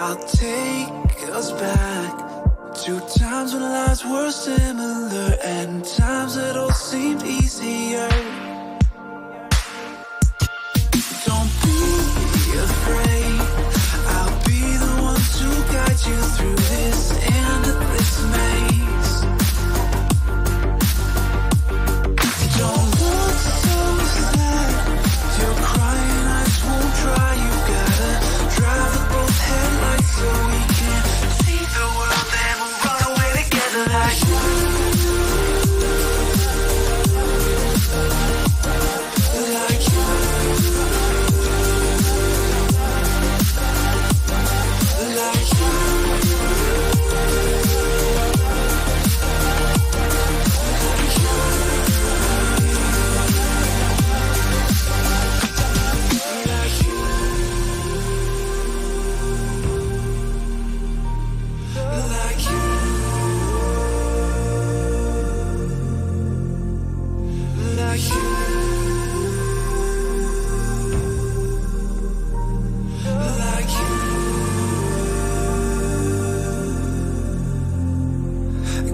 I'll take us back to times when lives were similar and times that all seemed easier. Don't be afraid, I'll be the one to guide you through this endless maze. Don't look so sad, your crying eyes won't dry. You gotta drive with both headlights so we can see the world and we'll run away together like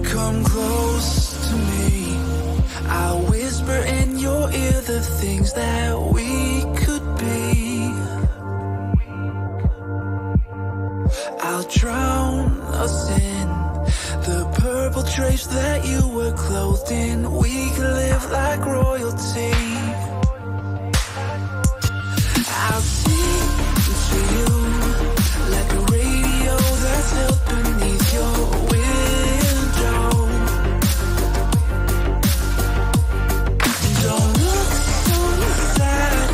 come close to me. I'll whisper in your ear the things that we could be. I'll drown us in the purple drapes that you were clothed in. We could live like royalty. I'll sing to you like a radio that's held beneath your window. Don't look so sad,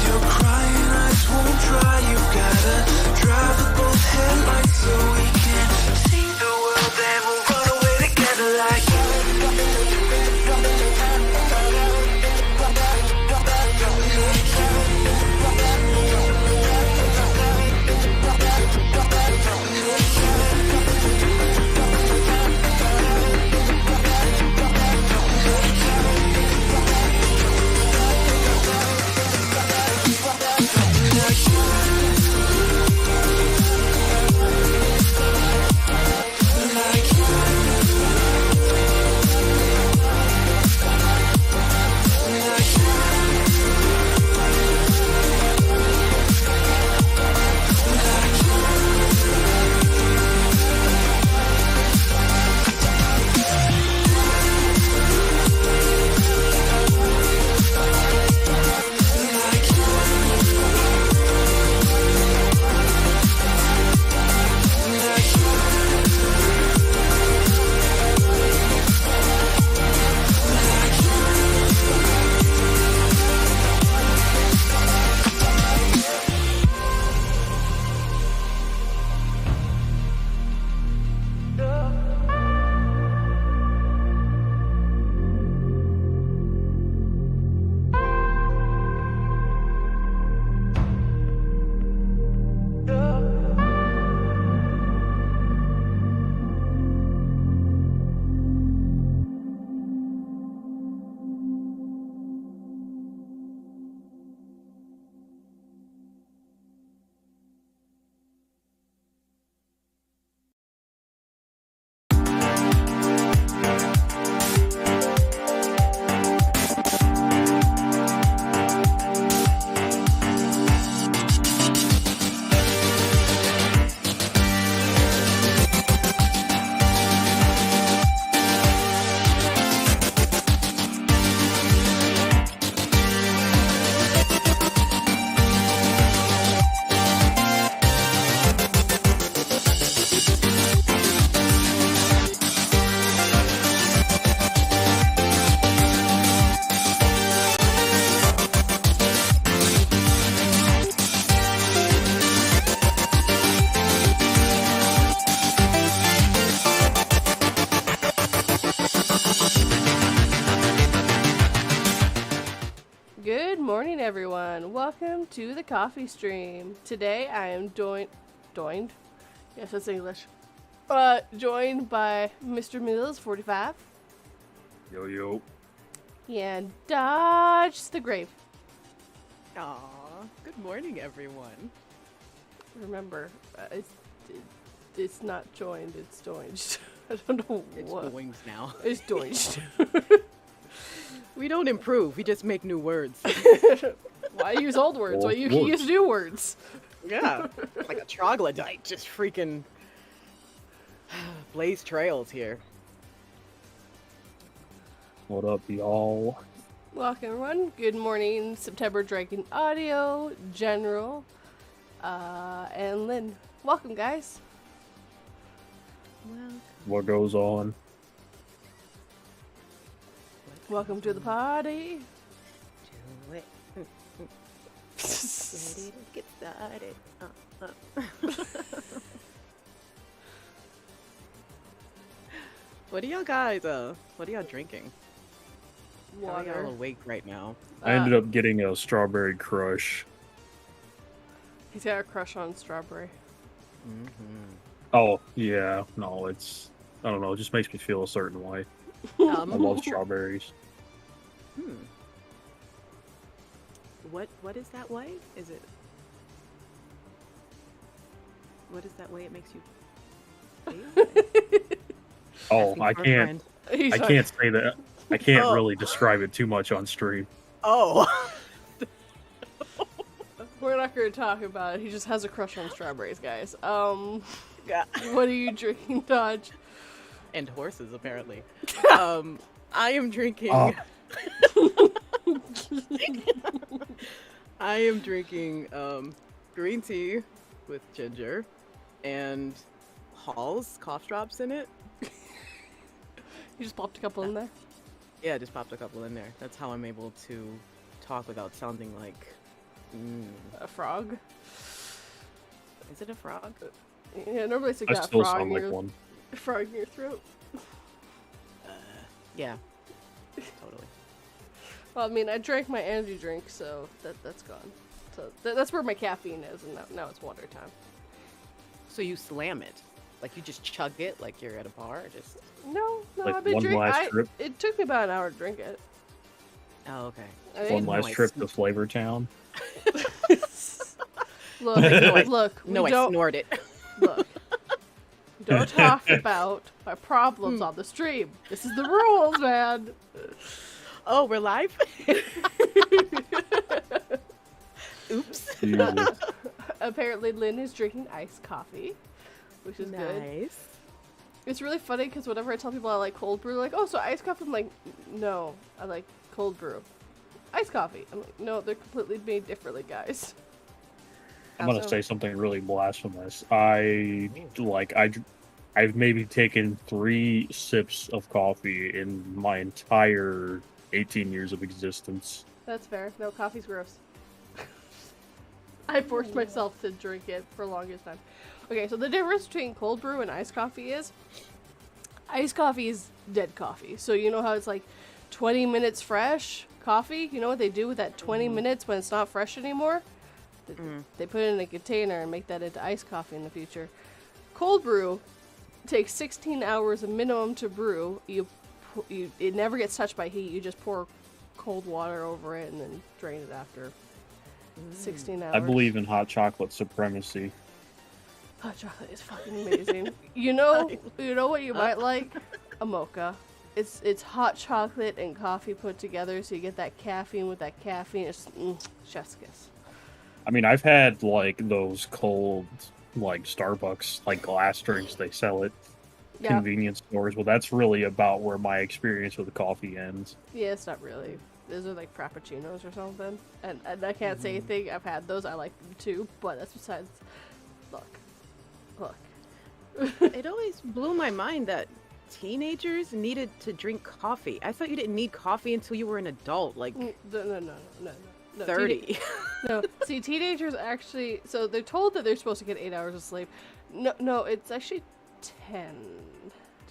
your crying eyes won't dry. You gotta drive with both headlights so we can see the world and we'll run away together like everyone. Welcome to the coffee stream. Today I am joined? Yes, that's English. Joined by Mr. Mills, 45. Yo, yo. And Dodge the Grave. Aw, good morning, everyone. Remember, It's not joined, it's doinged. I don't know It's what. doings now. It's doinged. We don't improve. We just make new words. Why use old words? Why Old you words. use new words? Yeah, like a troglodyte, just freaking blaze trails here. What up, y'all? Welcome, everyone. Good morning, September Dragon Audio, General, and Lynn. Welcome, guys. Well, What goes on? Welcome to the party. do it. Ready to get started. What are y'all guys? What are y'all drinking? How are y'all Water. awake right now? I ended up getting a strawberry crush. He's got a crush on strawberry. Mm-hmm. Oh, yeah. No, it's... I don't know. It just makes me feel a certain way. I love strawberries. What is that way? Is it? What is that way it makes you feel? Oh, Asking I for a can't... friend. He's I like- can't say that. I can't Oh. really describe it too much on stream. Oh. We're not going to talk about it. He just has a crush on strawberries, guys. Yeah. What are you drinking, Dodge? And horses, apparently. I am drinking. Oh. I am drinking green tea with ginger and Hall's cough drops in it. You just popped a couple in there. Yeah, just popped a couple in there. That's how I'm able to talk without sounding like. A frog. Is it a frog? Yeah, normally it's like I got a still frog, sound in like your, one. frog in your throat. Yeah. Totally. Well, I mean, I drank my energy drink, so that's gone. So that's where my caffeine is, and now it's water time. So you slam it, like you just chug it, like you're at a bar, just. No, Like I've been one drinking. last trip? It took me about an hour to drink it. Oh, okay. I One mean, last I trip to Flavor Town. look, I- look. No, we I don't snort it. look. We don't talk about my problems on the stream. This is the rules, man. Oh, we're live? Oops. Jesus. Apparently, Lynn is drinking iced coffee, which is good. Nice. It's really funny because whenever I tell people I like cold brew, they're like, oh, so iced coffee? I'm like, no, I like cold brew. Iced coffee. I'm like, no, they're completely made differently, guys. I'm gonna So- say something really blasphemous. I've maybe taken 3 sips of coffee in my entire 18 years of existence. That's fair. No, coffee's gross. I forced myself to drink it for the longest time. Okay, so the difference between cold brew and iced coffee is iced coffee is dead coffee. So you know how it's like 20 minutes fresh coffee? You know what they do with that 20 minutes when it's not fresh anymore? They put it in a container and make that into iced coffee in the future. Cold brew takes 16 hours a minimum to brew. It never gets touched by heat. You just pour cold water over it and then drain it after 16 hours. I believe in hot chocolate supremacy. Hot chocolate is fucking amazing. You know what you might like? A mocha. It's hot chocolate and coffee put together, so you get that caffeine with that caffeine. It's chef's kiss. I mean, I've had like those cold, like Starbucks, like glass drinks they sell at Yeah, convenience stores. Well, that's really about where my experience with coffee ends. yeah, it's not really. Those are like frappuccinos or something, and I can't say anything. I've had those. I like them too, but that's besides. Look. It always blew my mind that teenagers needed to drink coffee. I thought you didn't need coffee until you were an adult, like No. 30. No, see, teenagers actually. So they're told that they're supposed to get 8 hours of sleep. No, it's actually 10.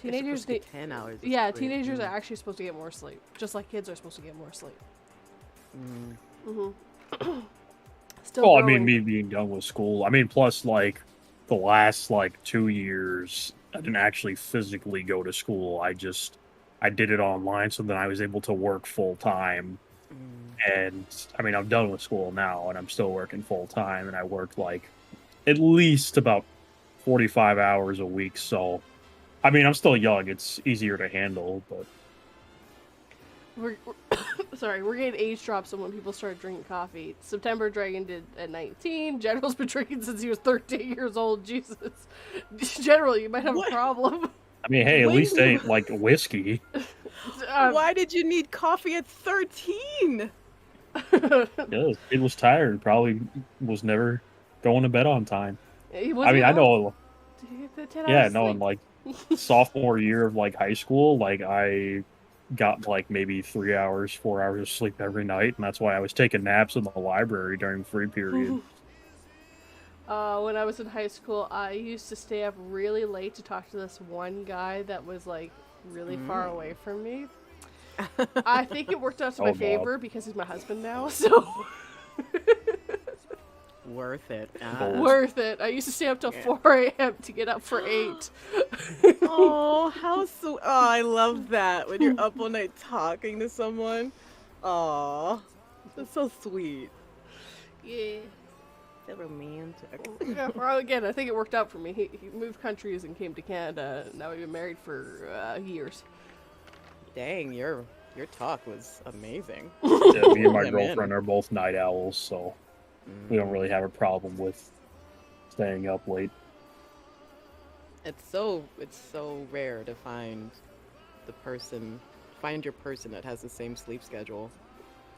They're Teenagers supposed to need. get 10 hours. of Yeah, sleep. teenagers are actually supposed to get more sleep, just like kids are supposed to get more sleep. Still Well, I growing. mean, me being done with school. I mean, plus like the last like 2 years, I didn't actually physically go to school. I did it online, so then I was able to work full time. And I mean, I'm done with school now, and I'm still working full time, and I work like at least about 45 hours a week. So, I mean, I'm still young. It's easier to handle, but We're sorry, we're getting age drops on when people start drinking coffee. September Dragon did at 19. General's been drinking since he was 13 years old. Jesus. General, you might have What? a problem. I mean, hey, at When least you- they ain't like whiskey. Why did you need coffee at 13? Yeah, it was tired. Probably was never going to bed on time. He I mean, I know. The 10 Yeah, hours no, sleep. in like sophomore year of like high school, like I got like maybe 3 hours, 4 hours of sleep every night, and that's why I was taking naps in the library during free period. When I was in high school, I used to stay up really late to talk to this one guy that was like really far away from me. I think it worked out to Oh, my God. favor because he's my husband now, so Worth it. worth it. I used to stay up till 4 a.m. to get up for 8. Oh, how so? Oh, I love that when you're up all night talking to someone. Oh, that's so sweet. Yeah. So romantic. Yeah, well, again, I think it worked out for me. He moved countries and came to Canada. Now we've been married for years. Dang, your talk was amazing. Yeah, me and my I'm in. girlfriend are both night owls, so we don't really have a problem with staying up late. It's so rare to find your person that has the same sleep schedule.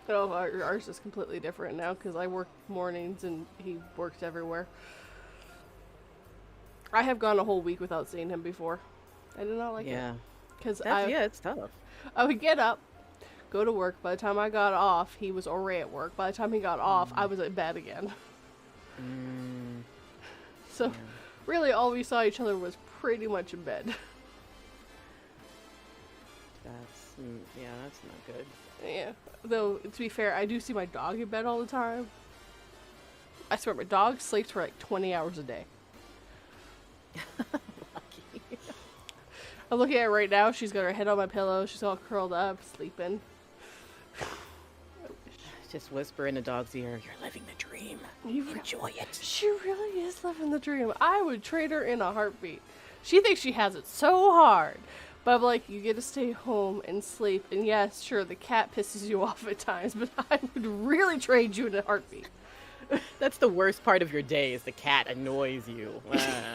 Oh, ours is completely different now because I work mornings and he works everywhere. I have gone a whole week without seeing him before. I did not like it. Yeah, Because it's tough. I would get up, go to work. By the time I got off, he was already at work. By the time he got off, I was at bed again. So, really, all we saw each other was pretty much in bed. That's not good. Yeah. Though, to be fair, I do see my dog in bed all the time. I swear, my dog sleeps for like 20 hours a day. Lucky. I'm looking at her right now. She's got her head on my pillow. She's all curled up, sleeping. Just whisper in the dog's ear, "You're living the dream. Enjoy it." She really is living the dream. I would trade her in a heartbeat. She thinks she has it so hard. But I'm like, you get to stay home and sleep. And yes, sure, the cat pisses you off at times, but I would really trade you in a heartbeat. That's the worst part of your day is the cat annoys you.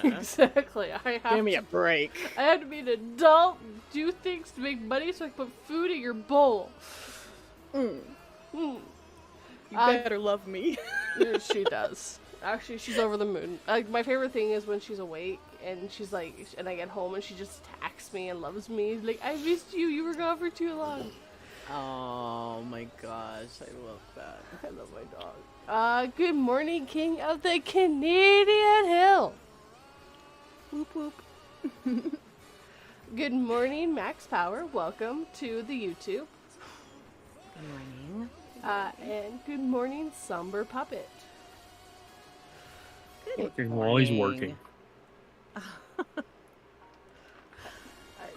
Exactly. Give me a break. I have to be an adult, do things to make money so I can put food in your bowl. You I- better love me. Yeah, she does. Actually, she's over the moon. Like, my favorite thing is when she's awake and she's like, and I get home and she just attacks me and loves me. Like, I missed you. You were gone for too long. Oh my gosh, I love that. I love my dog. Good morning, King of the Canadian Hill. Whoop whoop. Good morning, Max Power. Welcome to the YouTube. Good morning. And good morning, Somber Puppet. Working while he's working.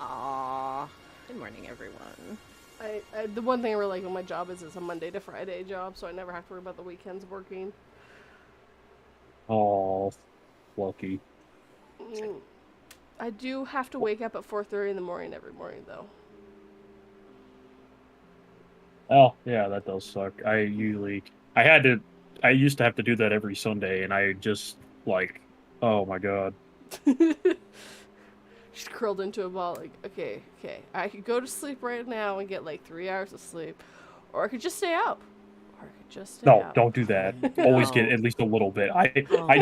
Aw. Good morning, everyone. The one thing I really like on my job is it's a Monday to Friday job, so I never have to worry about the weekends working. Oh, lucky. I do have to wake up at 4:30 in the morning every morning, though. Oh, yeah, that does suck. I used to have to do that every Sunday, and I just, like, oh my god. She's curled into a ball, like, okay, I could go to sleep right now and get like 3 hours of sleep, or I could just stay up. No, don't do that. Always get at least a little bit. I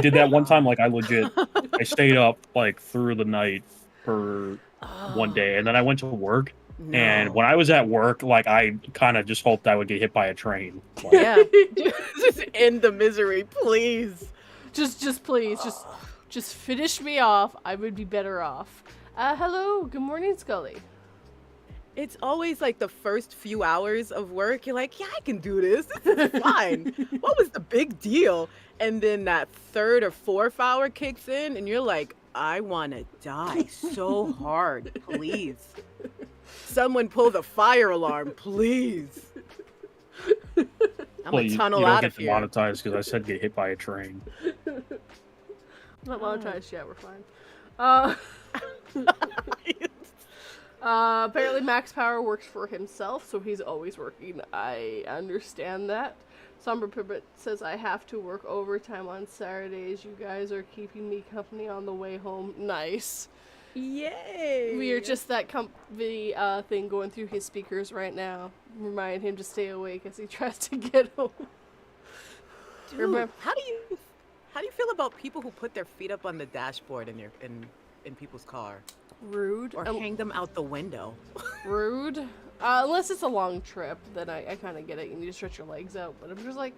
did that one time, like, I stayed up, like, through the night for one day, and then I went to work, and when I was at work, like, I kind of just hoped I would get hit by a train. Like, Yeah. Just end the misery, please. Just please, just finish me off. I would be better off. Hello, good morning, Scully. It's always like the first few hours of work, you're like, yeah, I can do this. This is fine. What was the big deal? And then that third or fourth hour kicks in, and you're like, I want to die so hard, please. Someone pull the fire alarm, please. I'm well, gonna you tunnel don't out get of here. demonetized because I said get hit by a train. Not monetized yet. We're fine. Uh, apparently Max Power works for himself, so he's always working. I understand that. Somber Pippet says, I have to work overtime on Saturdays. You guys are keeping me company on the way home. Nice. Yay! We are just that company thing going through his speakers right now. Remind him to stay awake as he tries to get home. Dude, Remember- how do you feel about people who put their feet up on the dashboard in people's car Rude. or hang them out the window? Rude. Unless it's a long trip, then I kind of get it. You need to stretch your legs out. But I'm just like,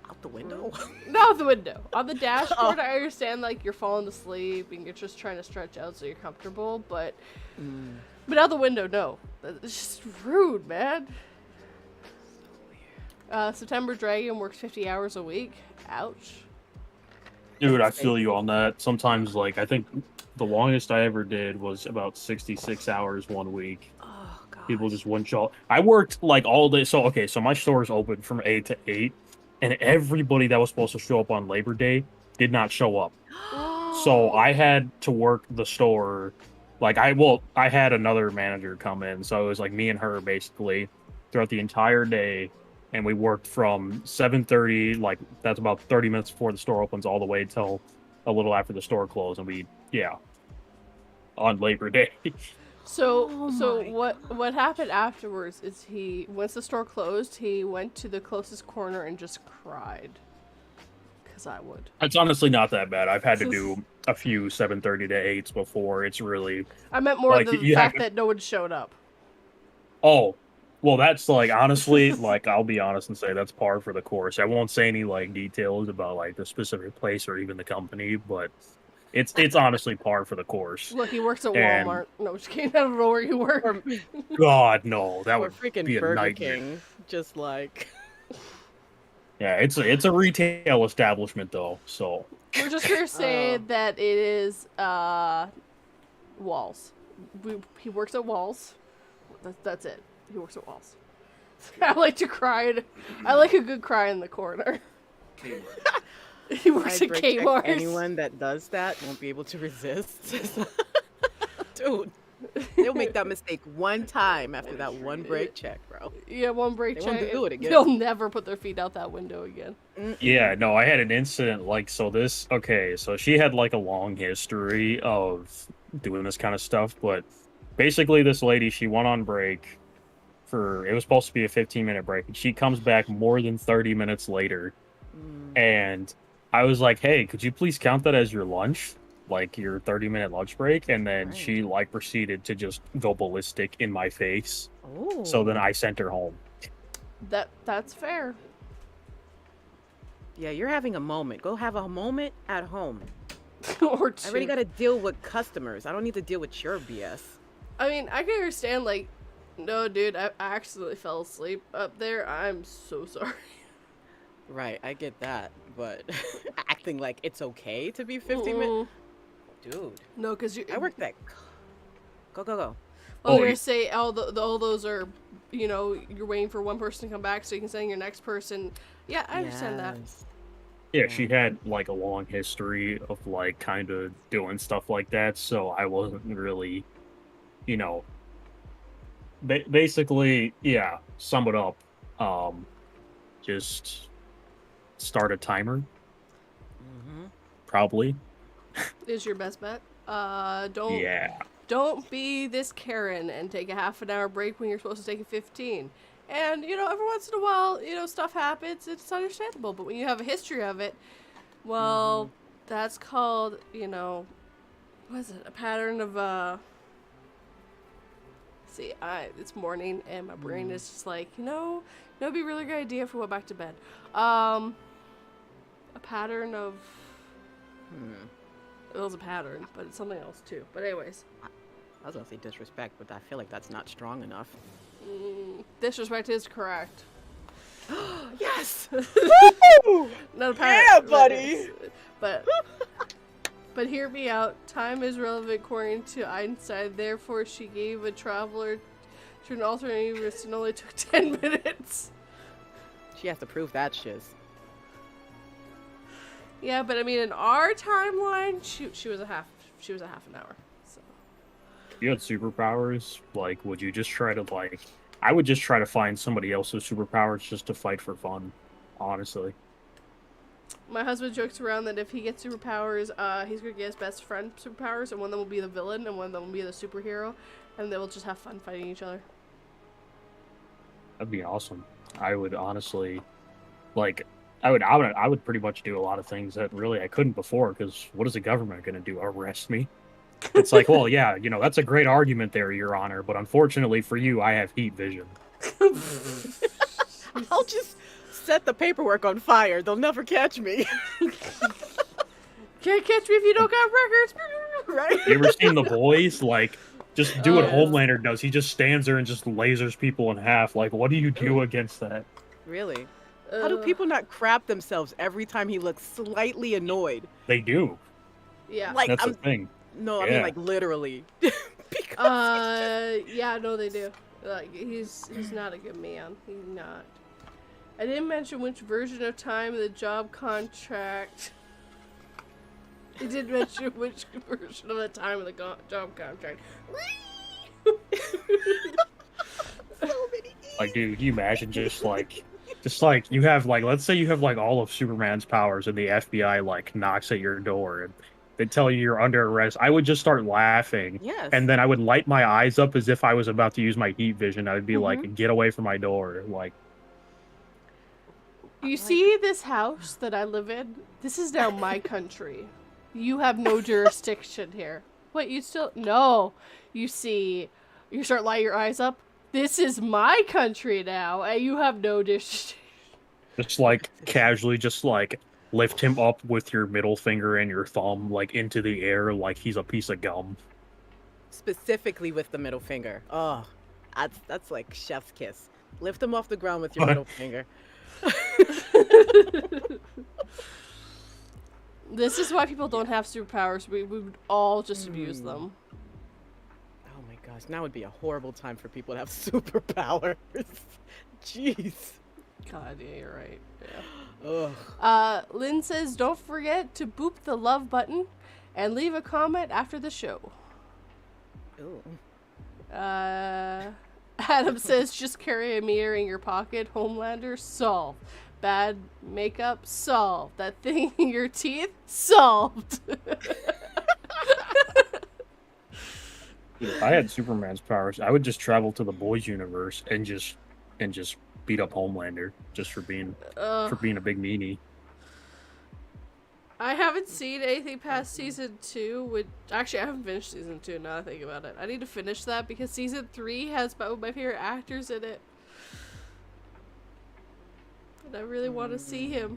Out the window? not out the window. On the dashboard, I understand, like, you're falling asleep and you're just trying to stretch out so you're comfortable. But out the window, no. It's just rude, man. September Dragon works 50 hours a week. Ouch. Dude, I feel you on that. Sometimes, like, I think the longest I ever did was about 66 hours one week. Oh god. People just wouldn't show up. I worked, like, all day. So, okay, so my store is open from 8 to 8, and everybody that was supposed to show up on Labor Day did not show up. So I had to work the store. Like, I had another manager come in, so it was like me and her basically throughout the entire day. And we worked from 7:30, like that's about 30 minutes before the store opens, all the way till a little after the store closed. And on Labor Day. So my what happened afterwards is once the store closed, he went to the closest corner and just cried. Because I would. It's honestly not that bad. I've had to do a few 7:30 to 8s before. It's really... I meant more Like, the you fact have that no one showed up. Oh, well, that's like, honestly, like, I'll be honest and say that's par for the course. I won't say any, like, details about, like, the specific place or even the company, but it's honestly par for the course. Look, he works at And- Walmart. No, just kidding. I don't know where you work. Or, God, no, that or would freaking be a Burger nightmare. King. Just like Yeah, it's a retail establishment, though, so... We're just here to say that it is Walls. He works at Walls. That's it. He works at Walls. I like to cry. I like a good cry in the corner. He works I'd at break Kmart. anyone that does that won't be able to resist. Dude, they'll make that mistake one time after that one break check, bro. Yeah, one break They check. won't do it again. They'll never put their feet out that window again. Yeah, no, I had an incident, like, so she had, like, a long history of doing this kind of stuff, but basically this lady, she went on break it was supposed to be a 15-minute break, and she comes back more than 30 minutes later, and I was like, hey, could you please count that as your lunch? Like, your 30-minute lunch break? And then Right. she, like, proceeded to just go ballistic in my face, Oh. so then I sent her home. That's fair. Yeah, you're having a moment. Go have a moment at home. Or two. I already got to deal with customers. I don't need to deal with your BS. I mean, I can understand, like, no, dude, I accidentally fell asleep up there. I'm so sorry. Right, I get that, but acting like it's okay to be 50 minutes, dude. No, because you. I worked that. Go. Well, Oh, you're you- gonna say all those are, you're waiting for one person to come back so you can send your next person. Yeah, I understand that. Yes. Yeah, she had, like, a long history of, like, kind of doing stuff like that, so I wasn't really, basically, yeah, sum it up, just start a timer, Mhm. probably. Is your best bet. Yeah. Don't be this Karen and take a half an hour break when you're supposed to take a 15. And, every once in a while, stuff happens. It's understandable. But when you have a history of it, well, that's called, what is it? A pattern of, See, it's morning and my brain is just like, it'd be a really good idea if we went back to bed. A pattern of... It was a pattern, but it's something else too. But anyways, I was gonna say disrespect, but I feel like that's not strong enough. disrespect is correct. Yes. Not a pattern. Yeah, buddy. But hear me out. Time is relevant according to Einstein. Therefore, she gave a traveler to an alternate universe and only took 10 minutes. She has to prove that shiz. Yeah, but I mean, in our timeline, she was a half an hour. So. If you had superpowers, like, would you just try to, like... I would just try to find somebody else's superpowers just to fight for fun, honestly. My husband jokes around that if he gets superpowers, he's gonna get his best friend superpowers, and one of them will be the villain, and one of them will be the superhero, and they will just have fun fighting each other. That'd be awesome. I would honestly, like, I would pretty much do a lot of things that really I couldn't before, because what is the government going to do? Arrest me? It's like, well, yeah, that's a great argument there, Your Honor, but unfortunately for you, I have heat vision. I'll just set the paperwork on fire. They'll never catch me. Can't catch me if you don't got records. Right? You ever seen The Boys? Like, just do what yes. Homelander does. He just stands there and just lasers people in half. Like, what do you do against that? Really? How do people not crap themselves every time he looks slightly annoyed? They do. Yeah. Like, That's the thing. No, I Yeah. mean like literally. Because yeah, no, they do. Like, he's not a good man. He's not. I didn't mention which version of time the job contract. I did mention which version of the time of the job contract. so many Like, dude, can you imagine just like you have like, let's say you have like all of Superman's powers and the FBI like knocks at your door and they tell you you're under arrest. I would just start laughing. Yes. And then I would light my eyes up as if I was about to use my heat vision. I would be like, get away from my door. Like, You see this house that I live in? This is now my country. You have no jurisdiction here. What, you still... No. You see, you start lighting your eyes up. This is my country now, and you have no jurisdiction. just like casually just like lift him up with your middle finger and your thumb like into the air like he's a piece of gum. specifically with the middle finger. Oh, that's like chef's kiss. Lift him off the ground with your middle finger. This is why people don't have superpowers. We would all just abuse them. Oh my gosh, now would be a horrible time for people to have superpowers. Jeez. God, yeah, you're right. Yeah. Ugh. Lynn says, don't forget to boop the love button and leave a comment after the show. Ooh. Adam says, just carry a mirror in your pocket. Homelander, solved. Bad makeup, solved. That thing in your teeth, solved. If I had Superman's powers, I would just travel to the boys' universe and just beat up Homelander just for being a big meanie. I haven't seen anything past season 2. Actually, I haven't finished season 2 now that I think about it. I need to finish that because season 3 has my favorite actors in it. And I really want to see him.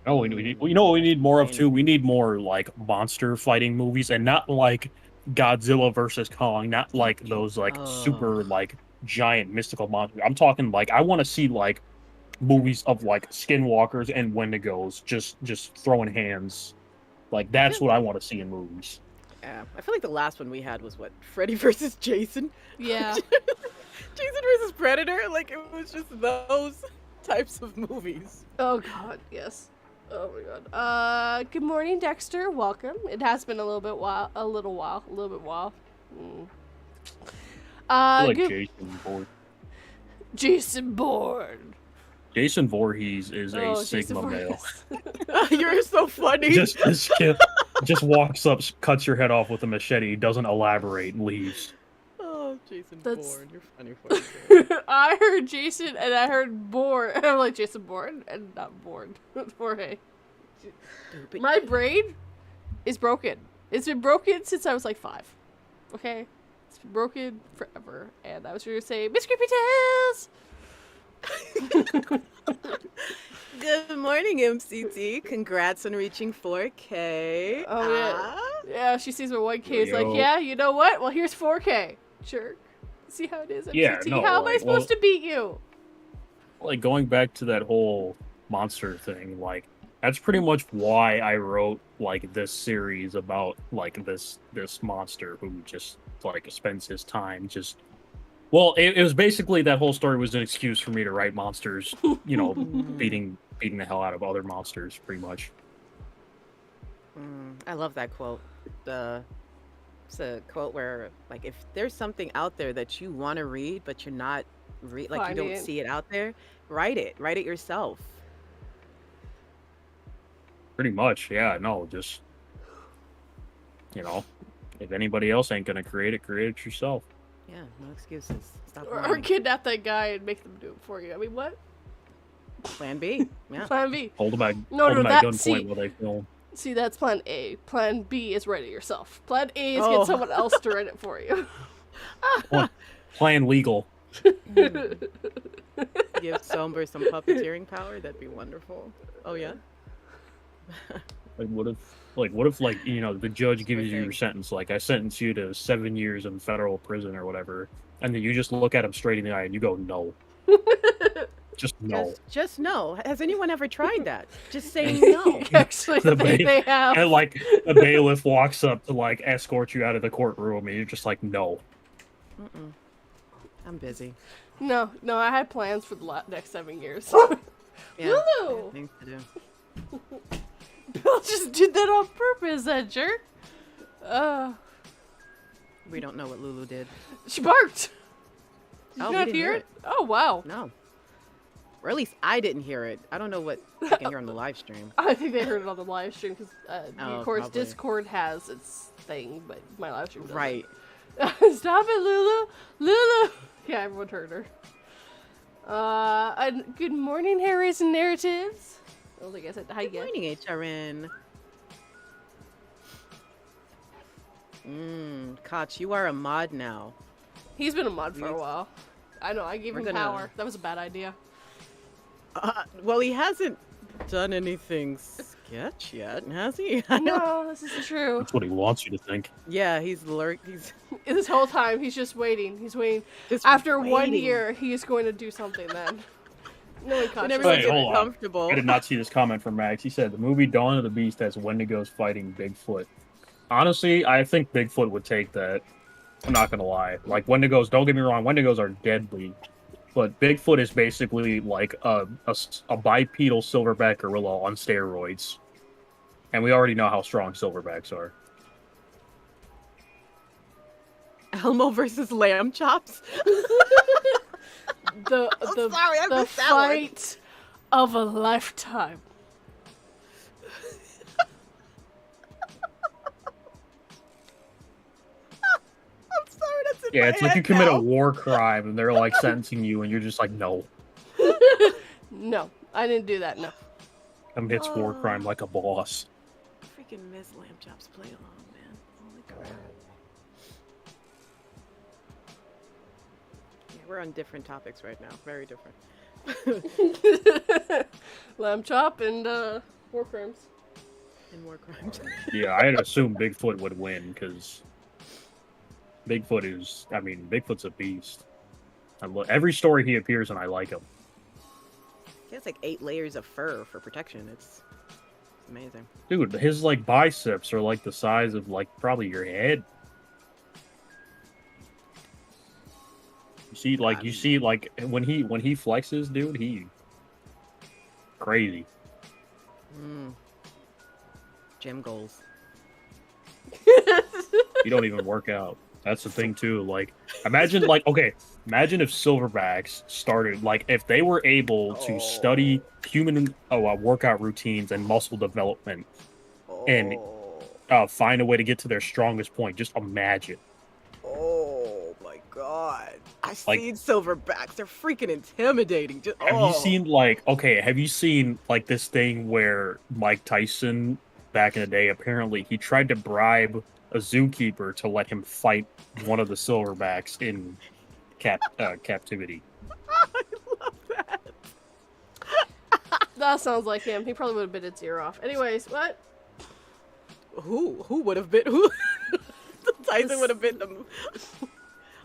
Oh, we need, you know what we need more of too? We need more like monster fighting movies, and not like Godzilla versus Kong, not like those like super like giant mystical monsters. I'm talking like I want to see like movies of like skinwalkers and wendigos just throwing hands. Like that's what I want to see in movies. Yeah, I feel like the last one we had was what, Freddy versus Jason? Yeah. Jason versus Predator? Like it was just those types of movies. Oh god, yes. Oh my god. Good morning, Dexter. Welcome. It has been a little bit while. Mm. I feel like good... Jason Bourne. Jason Bourne. Jason Voorhees is a Jason Sigma male. Voorhees. You're so funny. just walks up, cuts your head off with a machete, doesn't elaborate, leaves. Oh, Jason That's- Bourne. You're funny. I heard Jason and I heard Bourne. And I'm like, Jason Bourne and not Bourne. Jorge. My brain is broken. It's been broken since I was like 5. Okay? It's been broken forever. And I was going to say, Miss Creepy Tales! Good morning, MCT. Congrats on reaching 4K. Oh, yeah. Yeah, she sees my 1K. Is like, Yo. yeah, you know what? Well, here's 4K. Jerk. See how it is, MCT? Yeah, no, how am I like, supposed to beat you? Like going back to that whole monster thing, like that's pretty much why I wrote like this series about like this monster who just like spends his time just Well, it was basically that whole story was an excuse for me to write monsters, beating the hell out of other monsters, pretty much. I love that quote. It's a quote where, like, if there's something out there that you want to read, but you're not like you Finding don't it. see it out there, write it. Write it yourself. Pretty much, yeah. No, just if anybody else ain't gonna create it yourself. Yeah, no excuses. Stop Or lying. kidnap that guy and make them do it for you. I mean, what? Plan B. Yeah. Plan B. Hold them at No, hold them at that- see- gunpoint while they film. See, that's plan A. Plan B is write it yourself. Plan A is Oh. get someone else to write it for you. Plan legal. Give Somber some puppeteering power. That'd be wonderful. Oh yeah. Like what if the judge gives you your thing. sentence, like I sentence you to 7 years in federal prison or whatever, and then you just look at him straight in the eye and you go no. Just no. Just no. Has anyone ever tried that? Just saying no. Actually, The they have. And like the bailiff walks up to like escort you out of the courtroom and you're just like no. Mm-mm. I'm busy. No, I had plans for the next 7 years. Yeah. I Lulu! have things to do. Bill just did that on purpose, that jerk. We don't know what Lulu did. She barked. Did Oh, you we not didn't hear hear it? it. Oh, wow. No. Or at least I didn't hear it. I don't know what they can hear on the live stream. I think they heard it on the live stream because, Oh, of course, probably. Discord has its thing, but my live stream doesn't. Right. Stop it, Lulu! Lulu! Yeah, everyone heard her. And good morning, Harris and Narratives. I don't think I said hi Good yet. morning, HRN. Koch, you are a mod now. He's been a mod for a while. I know, I gave We're him gonna- power. That was a bad idea. Well, he hasn't done anything sketch yet, has he? No, this is true. That's what he wants you to think. Yeah, he's lurked. He's This whole time, he's just waiting. He's waiting. just After 1 waiting. year, he's going to do something then. No one When caught everyone Hey, gets hold on. comfortable. I did not see this comment from Max. He said the movie Dawn of the Beast has Wendigos fighting Bigfoot. Honestly, I think Bigfoot would take that. I'm not gonna lie. Like Wendigos, don't get me wrong, Wendigos are deadly. But Bigfoot is basically like a bipedal silverback gorilla on steroids. And we already know how strong silverbacks are. Elmo versus lamb chops. the sorry, I the missed that one. fight of a lifetime. I'm sorry, that's in Yeah, my it's like you head commit now. a war crime and they're like sentencing you and you're just like, no. No, I didn't do that. No. Commits war crime like a boss. Freaking miss lamb chops play along, man. Holy crap. Yeah, we're on different topics right now. Very different. Lamb chop and war crimes. And more crimes. Yeah, I'd assume Bigfoot would win because Bigfoot's a beast. Every story he appears in, I like him. He has like 8 layers of fur for protection. It's amazing. Dude, his like biceps are like the size of like probably your head. You see when he flexes, dude, he crazy. Gym goals. You don't even work out. That's the thing too. Like, imagine if silverbacks started, like, if they were able to study human workout routines and muscle development and find a way to get to their strongest point. Just imagine. Oh my god. I've Like- seen silverbacks. They're freaking intimidating. Have you seen this thing where Mike Tyson back in the day, apparently he tried to bribe a zookeeper to let him fight one of the silverbacks in captivity. I love that. That sounds like him. He probably would have bit its ear off. Anyways, what? Who would have been who? Tyson would have been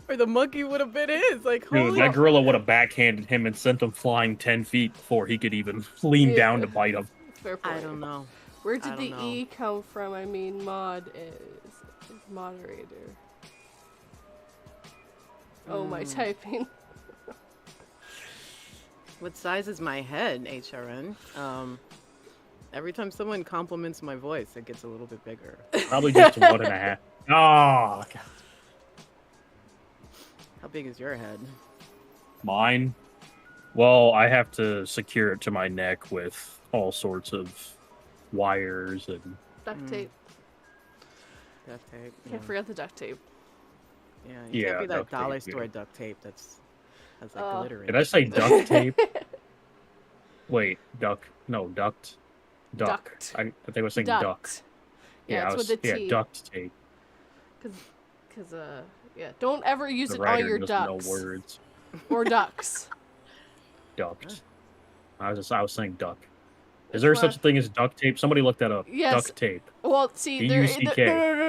or the monkey would have been his. Like, Dude, holy that gorilla would have backhanded him and sent him flying 10 feet before he could even lean down to bite him. Fair point. I don't know. Where I did don't the know. E come from? I mean, mod is moderator. Oh, my typing. What size is my head, HRN? Every time someone compliments my voice, it gets a little bit bigger. Probably just 1.5. Oh, God. How big is your head? Mine? Well, I have to secure it to my neck with all sorts of wires and... Duct tape. Duct tape. Can't forget the duct tape. Yeah, you Yeah, can't be that duct tape, dollar yeah. store duct tape that's has like glitter in Did it. I say duct tape? Wait, duck. No, duct. Duck. Duct. I think I was saying Duct. duck. Yeah, I it's was, with the T. Yeah, duct tape. Cause yeah, don't ever use The it on writer your doesn't ducks know words. or ducks. Duct. I was saying duck. Is there Well, such a thing as duct tape? Somebody look that up. Yes. Duct tape. Well, see, there, D-U-C-K.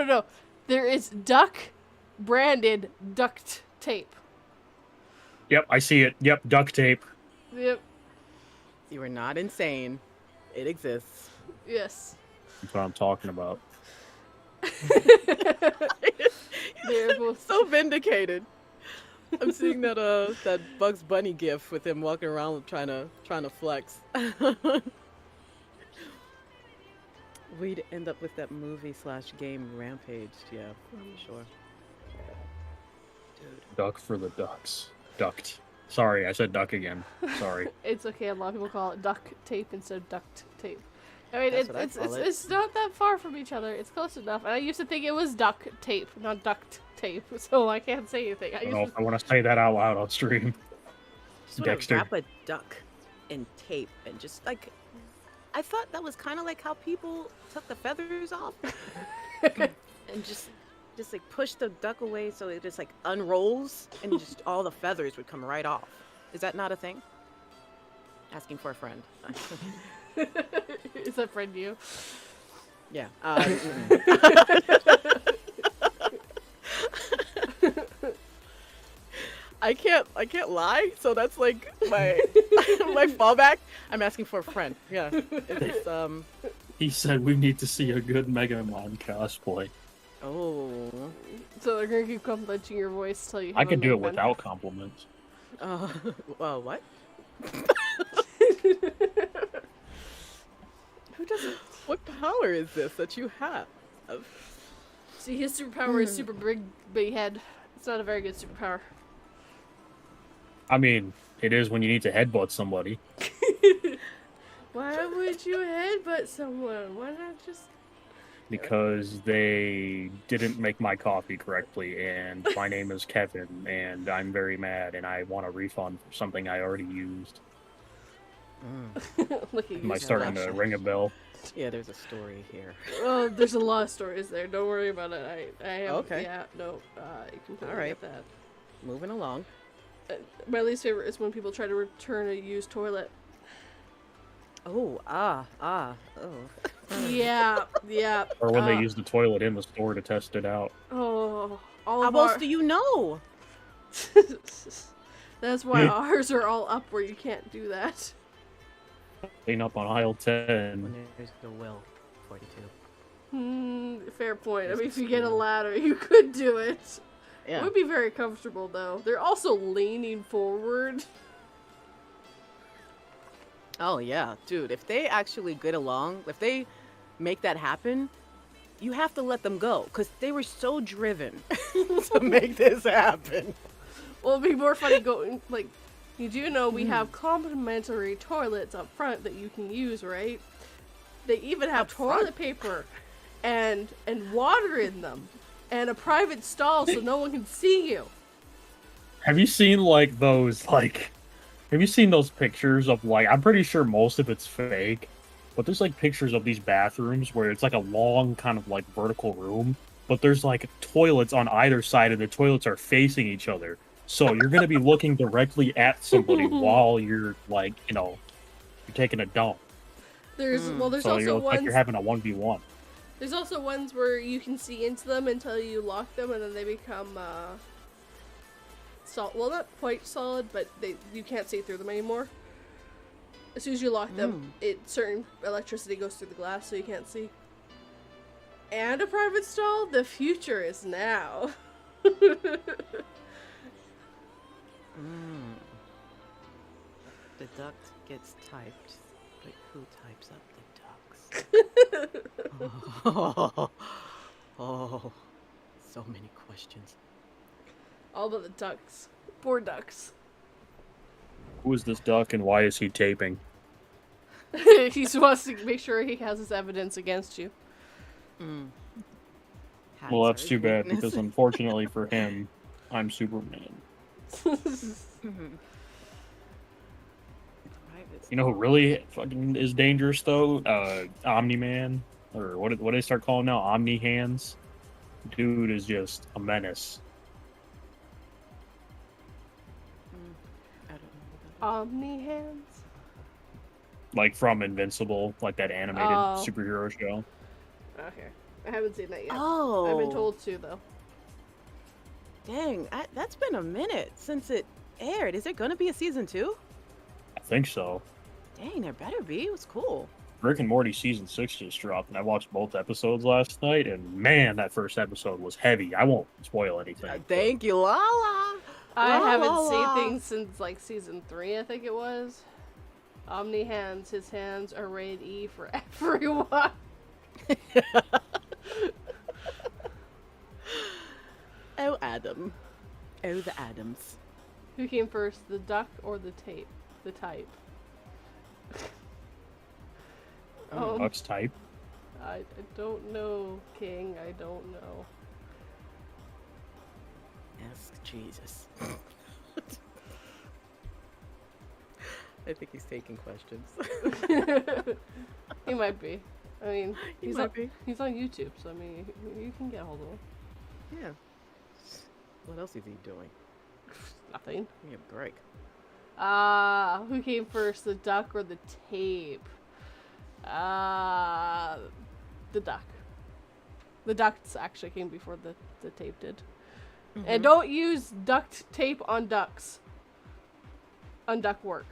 no. There is duck branded duct tape. Yep, I see it. Yep, duct tape. Yep. You are not insane. It exists. Yes. That's what I'm talking about. They're both So vindicated. I'm seeing that that Bugs Bunny gif with him walking around trying to flex. We'd end up with that movie/game Rampage. Yeah, sure. Dude. Duck for the ducks. Duct. Sorry, I said duck again. Sorry. It's okay. A lot of people call it duct tape instead of duct tape. I mean, That's what I call it. it's not that far from each other. It's close enough. And I used to think it was duct tape, not duct tape. So I can't say anything. I don't know if I want to say that out loud on stream. Just want Dexter. to wrap a duck in tape and just like, I thought that was kind of like how people took the feathers off and just like push the duck away so it just like unrolls and just all the feathers would come right off. Is that not a thing? Asking for a friend. Is that friend you? Yeah. I can't lie. So that's like my my fallback. I'm asking for a friend. Yeah. It's He said we need to see a good Mega Man cosplay. Oh. So they're gonna keep complimenting your voice till you. I have could a do it Mega Man. without compliments. Well, what? Who doesn't? What power is this that you have? See, his superpower is super big head. It's not a very good superpower. I mean, it is when you need to headbutt somebody. Why would you headbutt someone? Why not just? Because they didn't make my coffee correctly, and my name is Kevin, and I'm very mad, and I want a refund for something I already used. Look at you. Am I starting to ring a bell? Yeah, there's a story here. Oh, there's a lot of stories there. Don't worry about it. I have. Okay. Yeah. No. You can totally All right. get that. Moving along. My least favorite is when people try to return a used toilet. Oh, oh. Yeah. Or when they use the toilet in the store to test it out. Oh, all How of else our... do you know? That's why ours are all up where you can't do that. Clean up on aisle 10. When there's the will, 42. Fair point. I mean, if you get a ladder, you could do it. It Yeah. would be very comfortable, though. They're also leaning forward. Oh yeah, dude. If they actually get along, if they make that happen, you have to let them go because they were so driven to make this happen. Well, it'd be more funny going, like, you do know we have complimentary toilets up front that you can use, right? They even have Up front? toilet paper and water in them and a private stall so no one can see you. Have you seen, like, those, like... Have you seen those pictures of, like... I'm pretty sure most of it's fake. But there's, like, pictures of these bathrooms where it's, like, a long kind of, like, vertical room. But there's, like, toilets on either side, and the toilets are facing each other. So you're going to be looking directly at somebody while you're, like, you know, you're taking a dump. There's So also you look ones. like you're having a 1v1. There's also ones where you can see into them until you lock them, and then they become well, not quite solid, but you can't see through them anymore. As soon as you lock them, certain electricity goes through the glass, so you can't see. And a private stall. The future is now. Mm. The duck gets typed, but who types up the ducks? Oh, so many questions. All about the ducks. Poor ducks. Who is this duck and why is he taping? He just wants to make sure he has his evidence against you. Mm. Well, Hats that's are too his bad weakness. because unfortunately for him, I'm Superman. Mhm. Private You know who school. really fucking is dangerous though? Omni-Man, or what do they start calling now? Omni-Hands. Dude is just a menace. I don't know. Omni hands? Like from Invincible, like that animated Oh. superhero show. Okay. I haven't seen that yet. Oh, I've been told to, though. Dang, that's been a minute since it aired. Is there gonna be a season 2? I think so. Dang, there better be. It was cool. Rick and Morty season 6 just dropped, and I watched both episodes last night, and man, that first episode was heavy. I won't spoil anything. but Thank you, Lala. I La, haven't la, seen la. things since, like, season 3, I think it was. Omni hands. His hands are rated E for everyone. Oh, Adam. Oh, the Adams. Who came first, the duck or the tape? The type. Duck's type. I don't know, King. I don't know. Ask Jesus. I think he's taking questions. He might be. I mean, He he's might on, be. he's on YouTube, so I mean, you can get a hold of him. Yeah. What else is he doing? Nothing. Give me a break. Who came first, the duck or the tape? The duck. The ducks actually came before the tape did. And don't use duct tape on ducks. On duck work.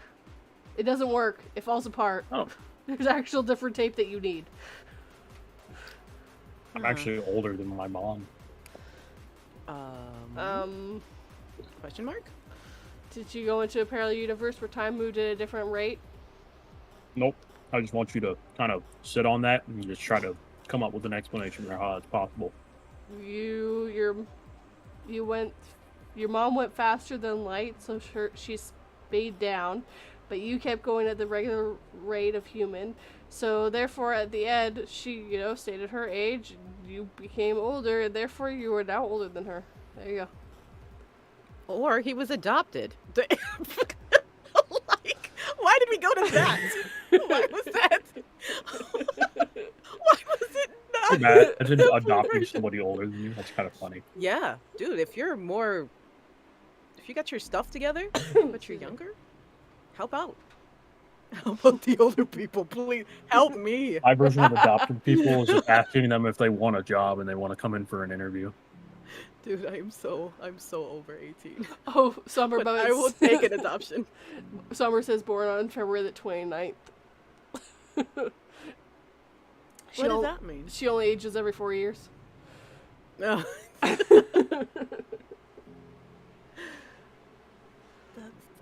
It doesn't work. It falls apart. Oh. There's actual different tape that you need. I'm actually older than my mom. Question mark? Did you go into a parallel universe where time moved at a different rate? Nope. I just want you to kind of sit on that and just try to come up with an explanation for how that's possible. Your mom went faster than light, so she sped down, but you kept going at the regular rate of human. So therefore, at the end, she, stayed at her age. You became older, and therefore you are now older than her. There you go. Or he was adopted. Like, why did we go to that? What was that? Why was it not? Imagine the adopting version? somebody older than you. That's kind of funny. Yeah, dude, if you got your stuff together, but you're younger, help out. Help out the older people, please. Help me. My version of adopting people is just asking them if they want a job and they want to come in for an interview. Dude, I'm so over 18. Oh, Summer, But I will take an adoption. Summer says born on February the 29th. What does that mean? She only ages every 4 years. No. That's I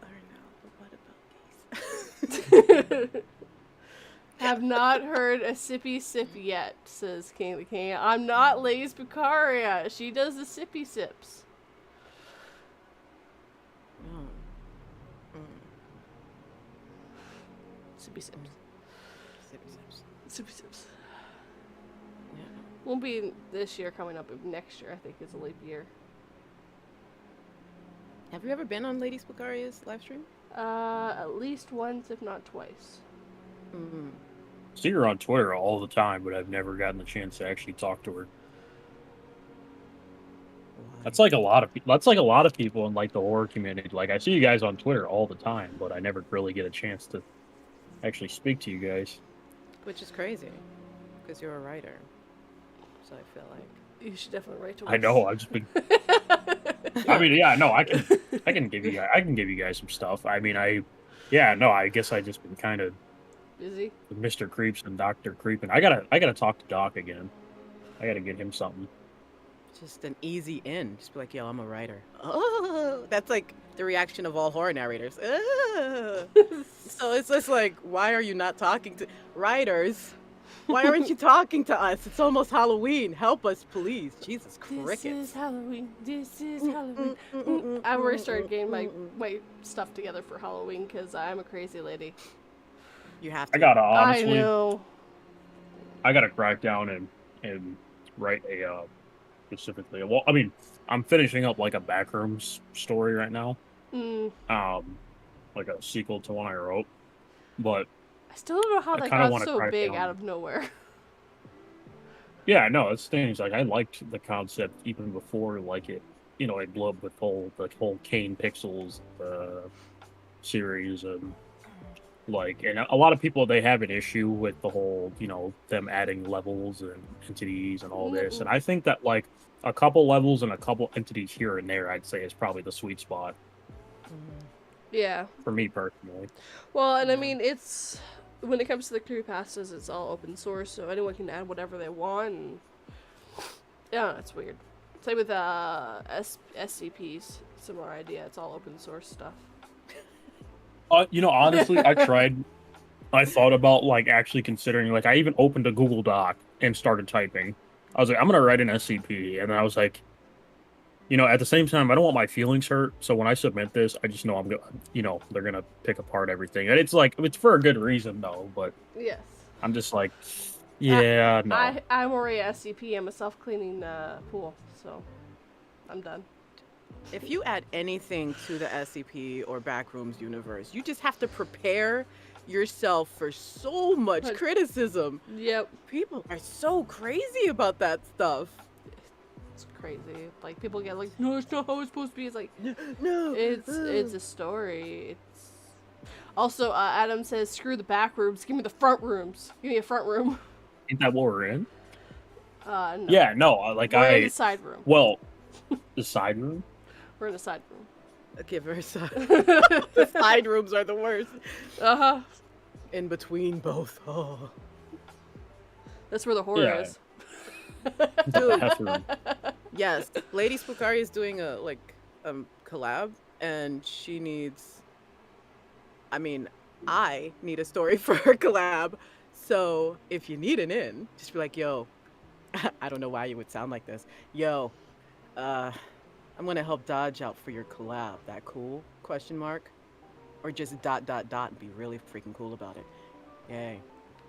don't know. But what about geese? Have not heard a sippy sip yet, says King the King. I'm not Lays Picaria. She does the sippy sips. Sippy sips. Sippy sips. Yeah. Won't be this year, coming up next year, I think, is a leap year. Have you ever been on Lady Spicaria's live stream? At least once, if not twice. Mm-hmm. See her on Twitter all the time, but I've never gotten the chance to actually talk to her. That's like a lot of people in like the horror community. Like I see you guys on Twitter all the time, but I never really get a chance to actually speak to you guys. Which is crazy, because you're a writer. So I feel like You should definitely write to us. I know. I've just been. I mean, yeah, no, I can give you guys some stuff. I mean, I guess I just been kind of Busy? with Mr. Creeps and Dr. Creepin. I gotta talk to Doc again. I gotta get him something. just an easy in. Just be like, yo, I'm a writer. Oh, that's like the reaction of all horror narrators. Ugh. So it's just like, why are you not talking to writers? Why aren't you talking to us? It's almost Halloween. Help us, please. Jesus crickets. This is Halloween. This is Halloween. I've already started getting my stuff together for Halloween because I'm a crazy lady. You have I to. gotta I honestly, know. I gotta crack down and write a specifically. Well, I mean, I'm finishing up like a backrooms story right now. Mm. Like a sequel to one I wrote, but I still don't know how I that kinda got wanna so crack big down. out of nowhere. yeah, no, it's things like I liked the concept even before like it, it blew up with the whole Kane Pixels series and and a lot of people they have an issue with the whole them adding levels and entities and all this, and I think that like a couple levels and a couple entities here and there, I'd say is probably the sweet spot Yeah. for me personally. Well, and I mean, it's when it comes to the creepypastas, it's all open source, so anyone can add whatever they want. And yeah, it's weird. Same with SCPs, similar idea. It's all open source stuff. Honestly, I thought about like actually considering like I even opened a Google Doc and started typing. I was like, I'm gonna write an SCP, and then I was like, at the same time, I don't want my feelings hurt. So when I submit this, I just know I'm gonna, they're gonna pick apart everything, and it's like it's for a good reason though. But Yes. I'm just like, yeah, no. I'm already a SCP. I'm a self-cleaning pool, so I'm done. If you add anything to the SCP or Backrooms universe, you just have to prepare yourself for so much criticism. Yep. People are so crazy about that stuff. It's crazy. Like people get like, no, it's not how it's supposed to be. It's like, No. it's a story. It's also Adam says, screw the back rooms. Give me the front rooms. Give me a front room. Ain't that what we're in? No. Yeah, no. We're in the side room. Well, the side room. We're in the side room. Okay, versa. The side rooms are the worst. Uh-huh. In between both. Oh. That's where the horror is. Dude. Bathroom. Yes, Lady Spookari is doing a collab, and she needs. I mean, I need a story for her collab. So if you need an in, just be like, yo. I don't know why you would sound like this. Yo, I'm gonna help Dodge out for your collab. That cool? Question mark. Or just ... and be really freaking cool about it. Yay.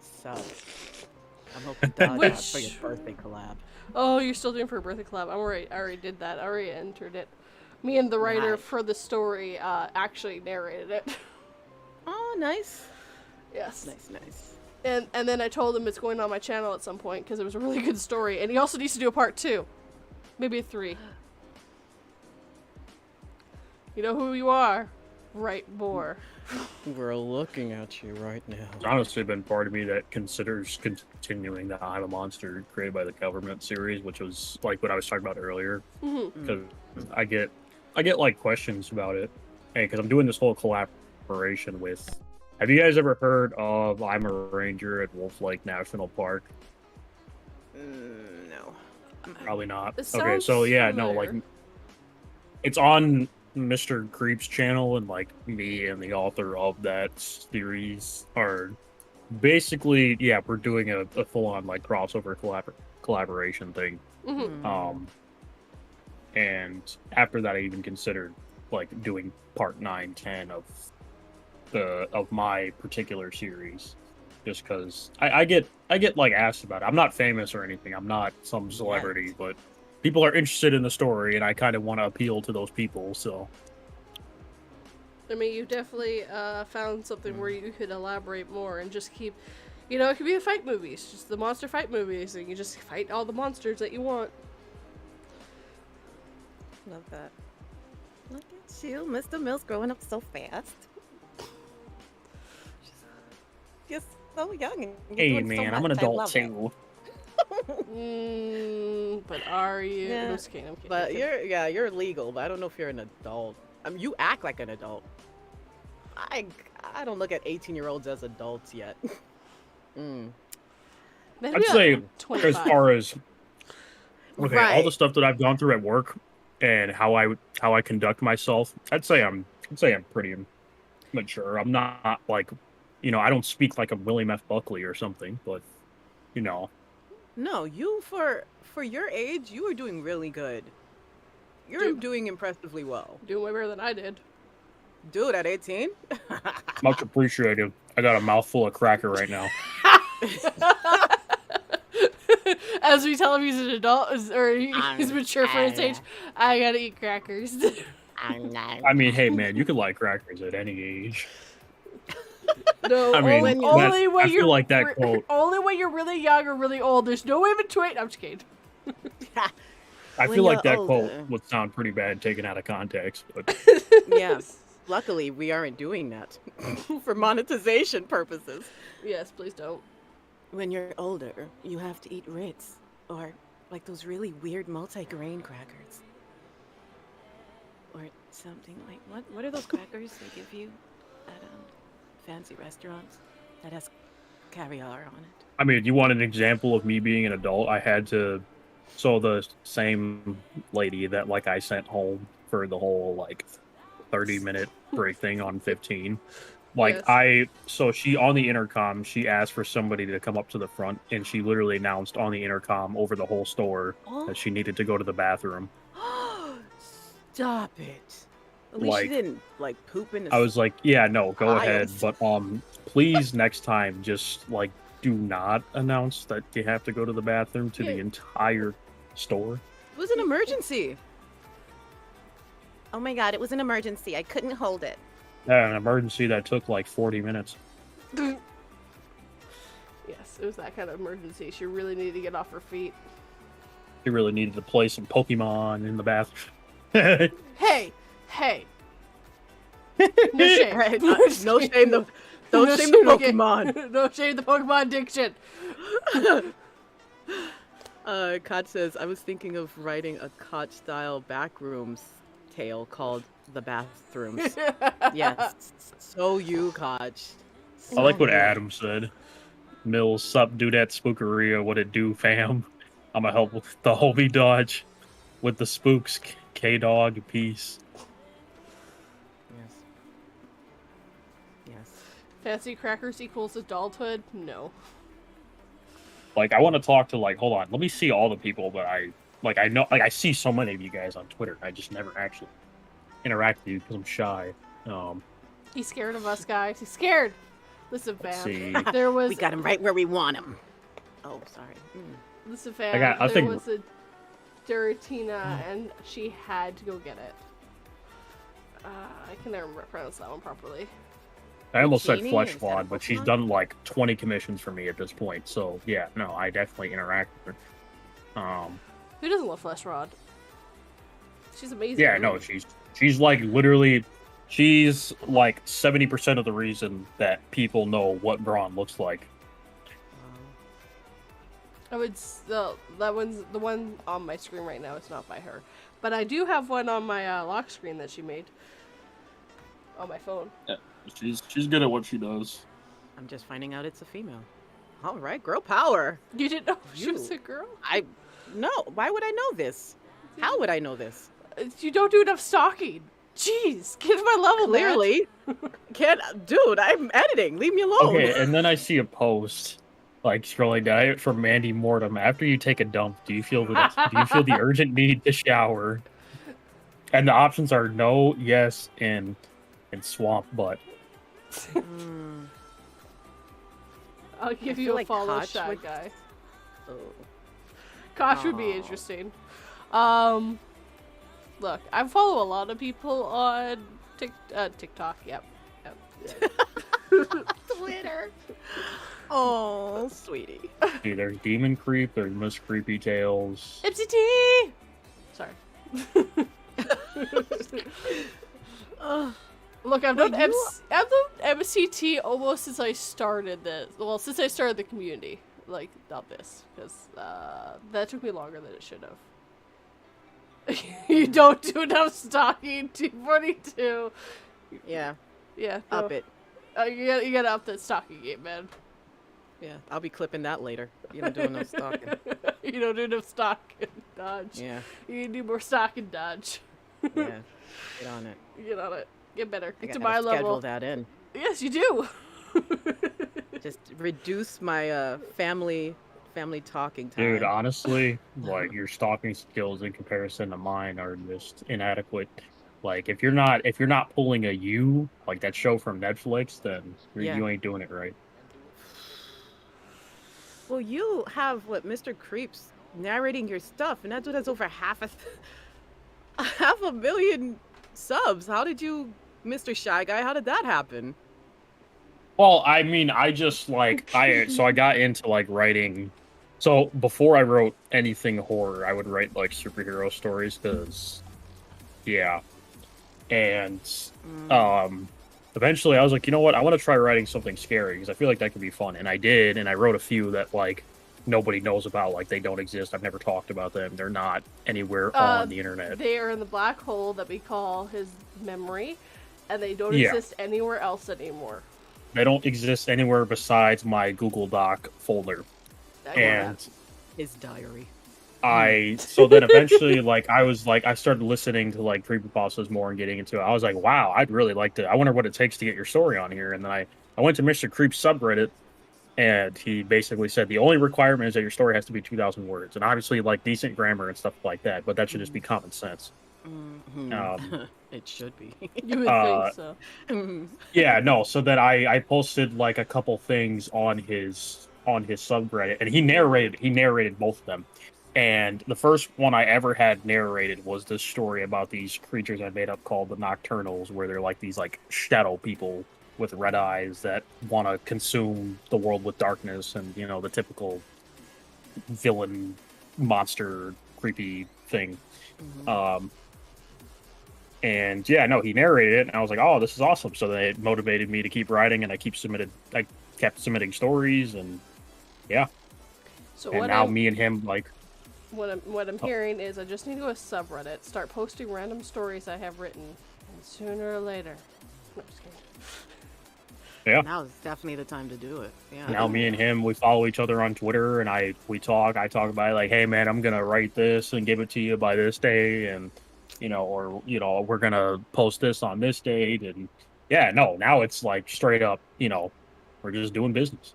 So I'm hoping Dodge out for your birthday collab. Oh, you're still doing for a birthday collab. I already did that. I already entered it. Me and the writer for the story actually narrated it. Oh, nice. Yes. Nice. And then I told him it's going on my channel at some point because it was a really good story. And he also needs to do a part 2. Maybe a 3. You know who you are. Right, more. We're looking at you right now. There's honestly been part of me that considers continuing the I'm a Monster created by the government series, which was like what I was talking about earlier. Because I get like questions about it, because I'm doing this whole collaboration with. Have you guys ever heard of I'm a Ranger at Wolf Lake National Park? No. Probably not. It Okay, so sounds yeah, no, familiar. like it's on Mr. Creep's channel, and like me and the author of that series are basically, yeah, we're doing a full-on like crossover collaboration thing. And after that, I even considered like doing part 9, 10 of my particular series, just because I get like asked about it. I'm not famous or anything. I'm not some celebrity, but people are interested in the story, and I kind of want to appeal to those people. So, I mean, you definitely found something where you could elaborate more and just keep, it could be the fight movies, just the monster fight movies, and you just fight all the monsters that you want. Love that. Look at you, Mr. Mills, growing up so fast. You're so young. And you're hey doing man, so I'm an much. I adult love it. too. But are you? Yeah, I'm just kidding. But you're legal. But I don't know if you're an adult. I mean, you act like an adult. I don't look at 18-year-olds as adults yet. I'd say as far as all the stuff that I've gone through at work, and how I conduct myself, I'd say I'm pretty mature. I'm not like, I don't speak like I'm William F. Buckley or something, but you know, No, you for your age, you are doing really good. You're Do- doing impressively well. Doing way better than I did. Dude, at 18? much appreciated. I got a mouthful of cracker right now. As we tell him he's an adult, or he's mature for his age, I gotta eat crackers. I mean, hey man, you can like crackers at any age. No, I mean, only when I you're feel like that quote. only when you're really young or really old. There's no in between. I'm just kidding. I When feel like you're that quote older. would sound pretty bad taken out of context, but Yeah. Luckily, we aren't doing that for monetization purposes. Yes, please don't. When you're older, you have to eat Ritz or like those really weird multi-grain crackers. Or something like what are those crackers they give you at fancy restaurants that has caviar on it? I mean, you want an example of me being an adult? I had to. So the same lady that like I sent home for the whole like 30-minute break thing on 15. Like Yes. so she on the intercom, she asked for somebody to come up to the front, and she literally announced on the intercom over the whole store Oh, that she needed to go to the bathroom. stop it! At least Like, she didn't like poop in the I was like, yeah, no, go ahead, aisles. but please next time just like do not announce that you have to go to the bathroom to the Yeah. entire store. It was an emergency. Oh my god, it was an emergency. I couldn't hold it. Yeah, an emergency that took like 40 minutes. Yes, it was that kind of emergency. She really needed to get off her feet. She really needed to play some Pokemon in the bathroom. Hey, hey. No shame. Right, no shame. Don't No shame the okay. Pokemon. No shame the Pokemon addiction. Koch says, I was thinking of writing a Koch-style backrooms tale called The Bathrooms. Yes, so you, Koch. I like what So you. Adam said. Mills, sup, do that spookeria, what it do, fam? I'ma help with the Hobie Dodge with the spooks, K-Dog, peace. Yes. Yes. Fancy crackers equals adulthood? No. Like, I want to talk to, like, hold on, let me see all the people that I know, like, I see so many of you guys on Twitter. I just never actually interact with you because I'm shy. He's scared of us, guys. He's scared. Listen, Let's fam. see. There was. We got him right where we want him. Oh, sorry. Listen, fam. I there think- was a Duratina, and she had to go get it. I can never pronounce that one properly. I almost said Bikini Flesh instead Squad, of but she's Pokemon? done like 20 commissions for me at this point. So yeah, no, I definitely interact with her. Who doesn't love Flesh Rod? She's amazing. Yeah, no, she's like literally, she's like 70% of the reason that people know what Braun looks like. I would. That one's the one on my screen right now. It's not by her, but I do have one on my lock screen that she made on my phone. Yeah, she's good at what she does. I'm just finding out it's a female. All right, girl power. You didn't know she was You. a girl? No, why would I know this? How would I know this? You don't do enough stalking. Jeez, get to my level, man. Clearly. Dude, I'm editing. Leave me alone. Okay, and then I see a post like scrolling down from Mandy Mortem. After you take a dump, do you feel the urgent need to shower? And the options are no, yes, and swamp butt. Mm, I'll give I you feel a like follow Koch shy would- guy. oh. Koch would be Aw. interesting. Look, I follow a lot of people on TikTok. Yep. Twitter. Oh, sweetie. See, there's Demon Creep, there's Miss Creepy Tales. Ipsy T. Sorry. Look, I've done Wait, I've done MCT almost since I started this. Well, since I started the community, like not this, because that took me longer than it should have. You don't do enough stalking. 242. Yeah, Yeah. up no. it. You gotta up that stalking game, man. Yeah, I'll be clipping that later. You don't do enough stalking. You don't do enough stalking. Dodge. Yeah, You need more stock in Dodge. yeah. Get on it. Get on it. Get better. I Get to gotta my schedule level. that in. Yes, you do. Just reduce my family talking Dude, time. honestly, like your stalking skills in comparison to mine are just inadequate. Like if you're not pulling a you like that show from Netflix, then Yeah. you ain't doing it right. Well, you have what Mr. Creeps narrating your stuff, and that dude has over half a million subs. How did you, Mr. Shy Guy? How did that happen? Well, I mean, I just like I got into like writing. So before I wrote anything horror, I would write like superhero stories because yeah. And Mm, eventually I was like, you know what? I want to try writing something scary because I feel like that could be fun. And I did, and I wrote a few that like nobody knows about, like they don't exist. I've never talked about them. They're not anywhere on the internet. They are in the black hole that we call his memory, and they don't Yeah. exist anywhere else anymore. They don't exist anywhere besides my Google Doc folder. I know And that. his diary. so then eventually like I started listening to like creepypastas more and getting into it. I was like, wow, I'd really like to. I wonder what it takes to get your story on here. And then I went to Mr. Creep's subreddit, and he basically said the only requirement is that your story has to be 2,000 words, and obviously like decent grammar and stuff like that. But that should just be common sense. Um, It should be. You would uh, think so. yeah, no. So then I posted like a couple things on his subreddit, and he narrated both of them. And the first one I ever had narrated was this story about these creatures I made up called the Nocturnals, where they're like these like shadow people with red eyes that want to consume the world with darkness, and you know the typical villain, monster, creepy thing. Um, and yeah, no, he narrated it, and I was like, oh, this is awesome. So then it motivated me to keep writing, and I kept submitting stories, and yeah. So And what now I'm, me and him like. what I'm hearing is I just need to go to subreddit, start posting random stories I have written, and sooner or later. No, just kidding. Yeah. Now is definitely the time to do it. Yeah. Now me and him, we follow each other on Twitter, and we talk. I talk about it, like, hey man, I'm gonna write this and give it to you by this day, and we're gonna post this on this date, and yeah, no, now it's like straight up, we're just doing business.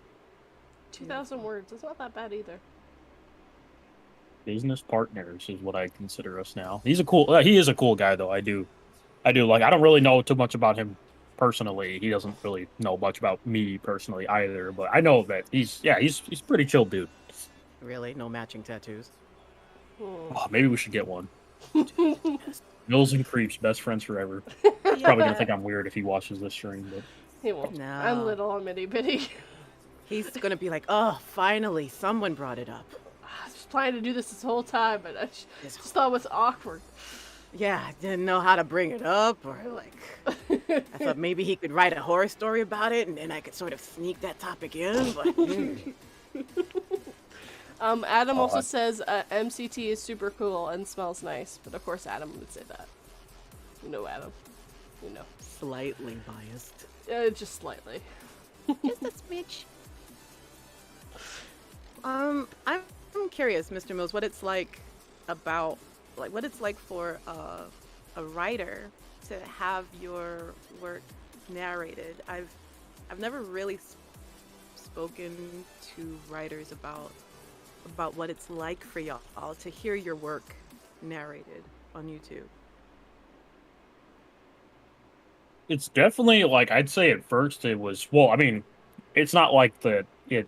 2,000 words. It's not that bad either. Business partners is what I consider us now. He is a cool guy though. I do like. I don't really know too much about him personally. He doesn't really know much about me personally either. But I know that he's pretty chill dude. Really? No matching tattoos? Oh, maybe we should get one. Mills and Creeps, best friends forever. He's probably gonna think I'm weird if he watches this stream, but He won't. No. I'm little and itty bitty. He's gonna be like, oh, finally, someone brought it up. I was planning to do this whole time, but I Yes. just thought it was awkward. Yeah, I didn't know how to bring it up, or like, I thought maybe he could write a horror story about it, and then I could sort of sneak that topic in. But Adam Oh, also I- says MCT is super cool and smells nice, but of course Adam would say that. You know Adam. You know. slightly biased. Just slightly. Just a smidge. I'm curious, Mr. Mills, what it's like for a writer to have your work narrated. I've never really spoken to writers about what it's like for y'all to hear your work narrated on YouTube. it's definitely like I'd say at first it was. Well, I mean, it's not like that it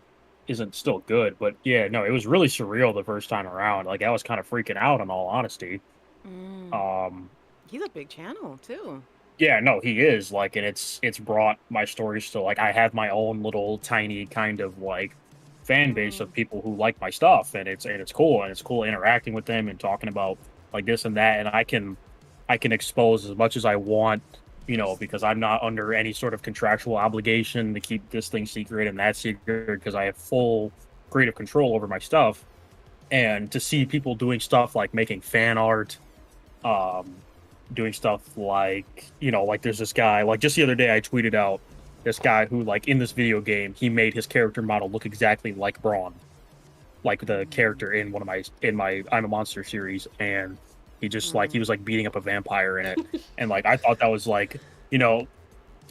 isn't still good, but yeah, no, it was really surreal the first time around. Like I was kind of freaking out, in all honesty. Mm. Um, He's a big channel too. Yeah, no, he is like, and it's brought my stories to like I have my own little tiny kind of like fan base of people who like my stuff, and it's cool, and it's cool interacting with them and talking about like this and that, and I can expose as much as I want, because I'm not under any sort of contractual obligation to keep this thing secret and that secret because I have full creative control over my stuff, and to see people doing stuff like making fan art, doing stuff like, like there's this guy, like just the other day I tweeted out this guy who like in this video game, he made his character model look exactly like Braun. like the character in my I'm a Monster series, and he just like he was like beating up a vampire in it, and like I thought that was like, you know,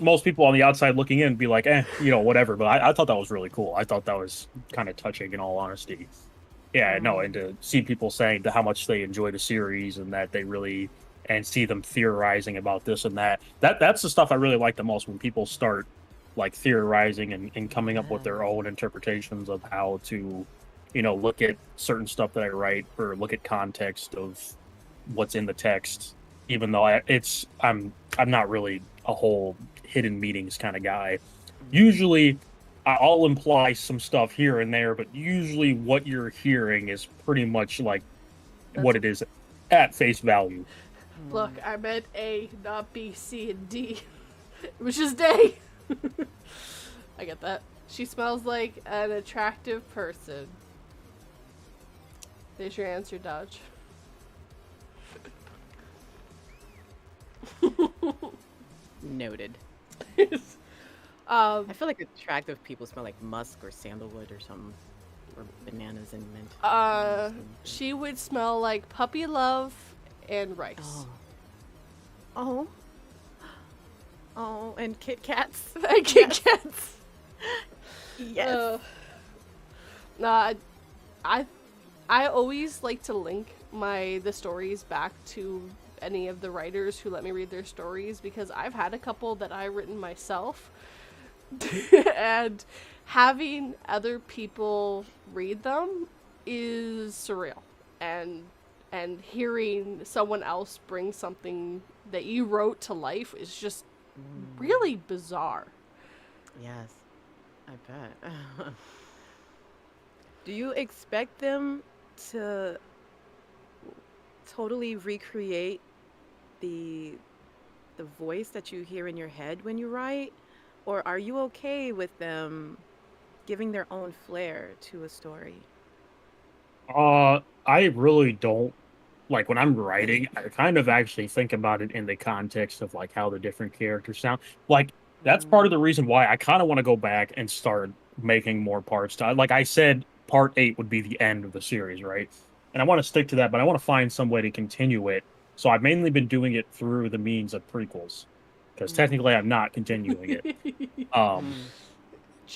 most people on the outside looking in be like, whatever. But I thought that was really cool. I thought that was kind of touching, in all honesty. Yeah, no, and to see people saying how much they enjoy the series and that they really and see them theorizing about this and that. That's the stuff I really like the most, when people start like theorizing and coming up with their own interpretations of how to, look at certain stuff that I write, or look at context of what's in the text. Even though I'm not really a whole hidden meanings kind of guy. Usually I'll imply some stuff here and there, but usually what you're hearing is pretty much like what it is at face value. Look, I meant A, not B, C, and D. It was just A. I get that. She smells like an attractive person. There's your answer, Dodge. Noted. I I feel like attractive people smell like musk or sandalwood or something. Or bananas and mint. she would smell like puppy love and rice. Oh. Oh, and Kit Kats. And Kit Kats. Yes. Nah, I always like to link the stories back to any of the writers who let me read their stories, because I've had a couple that I've written myself. And having other people read them is surreal, and hearing someone else bring something that you wrote to life is just really bizarre. Yes. I bet. Do you expect them to totally recreate the voice that you hear in your head when you write? Or are you okay with them giving their own flair to a story? I really don't, like, when I'm writing, I kind of actually think about it in the context of like how the different characters sound. Like, that's part of the reason why I kind of want to go back and start making more parts. Like I said, part 8 would be the end of the series, right? And I want to stick to that, but I want to find some way to continue it. So I've mainly been doing it through the means of prequels, because technically I'm not continuing it.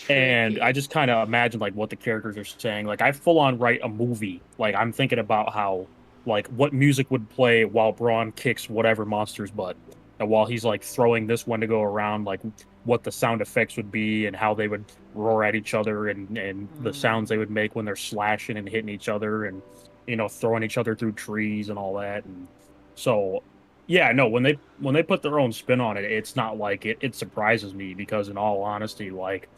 And I just kind of imagine like what the characters are saying. Like I full on write a movie. Like I'm thinking about how, like, what music would play while Braun kicks whatever monster's butt, and while he's like throwing this one to go around, like what the sound effects would be and how they would roar at each other, and the sounds they would make when they're slashing and hitting each other, and throwing each other through trees and all that. And so yeah, no, when they put their own spin on it, it's not like it surprises me, because in all honesty, like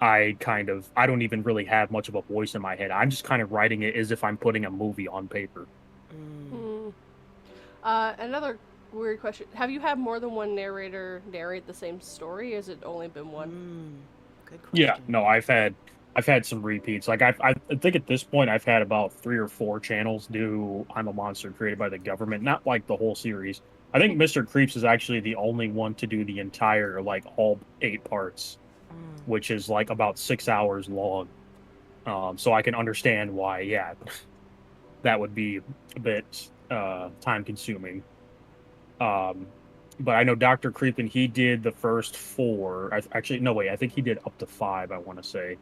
I don't even really have much of a voice in my head. I'm just kind of writing it as if I'm putting a movie on paper. Another weird question. Have you had more than one narrator narrate the same story, or has it only been one? Good question. Yeah, no, I've had some repeats. Like I think at this point I've had about 3 or 4 channels do I'm a Monster created by the government, not like the whole series. I think Mr. Creeps is actually the only one to do the entire, like, all 8 parts, which is like about 6 hours long. So I can understand why, yeah, that would be a bit time consuming. But I know Dr. Creepin, he did the first 4. Actually, no, wait, I think he did up to 5, I want to say.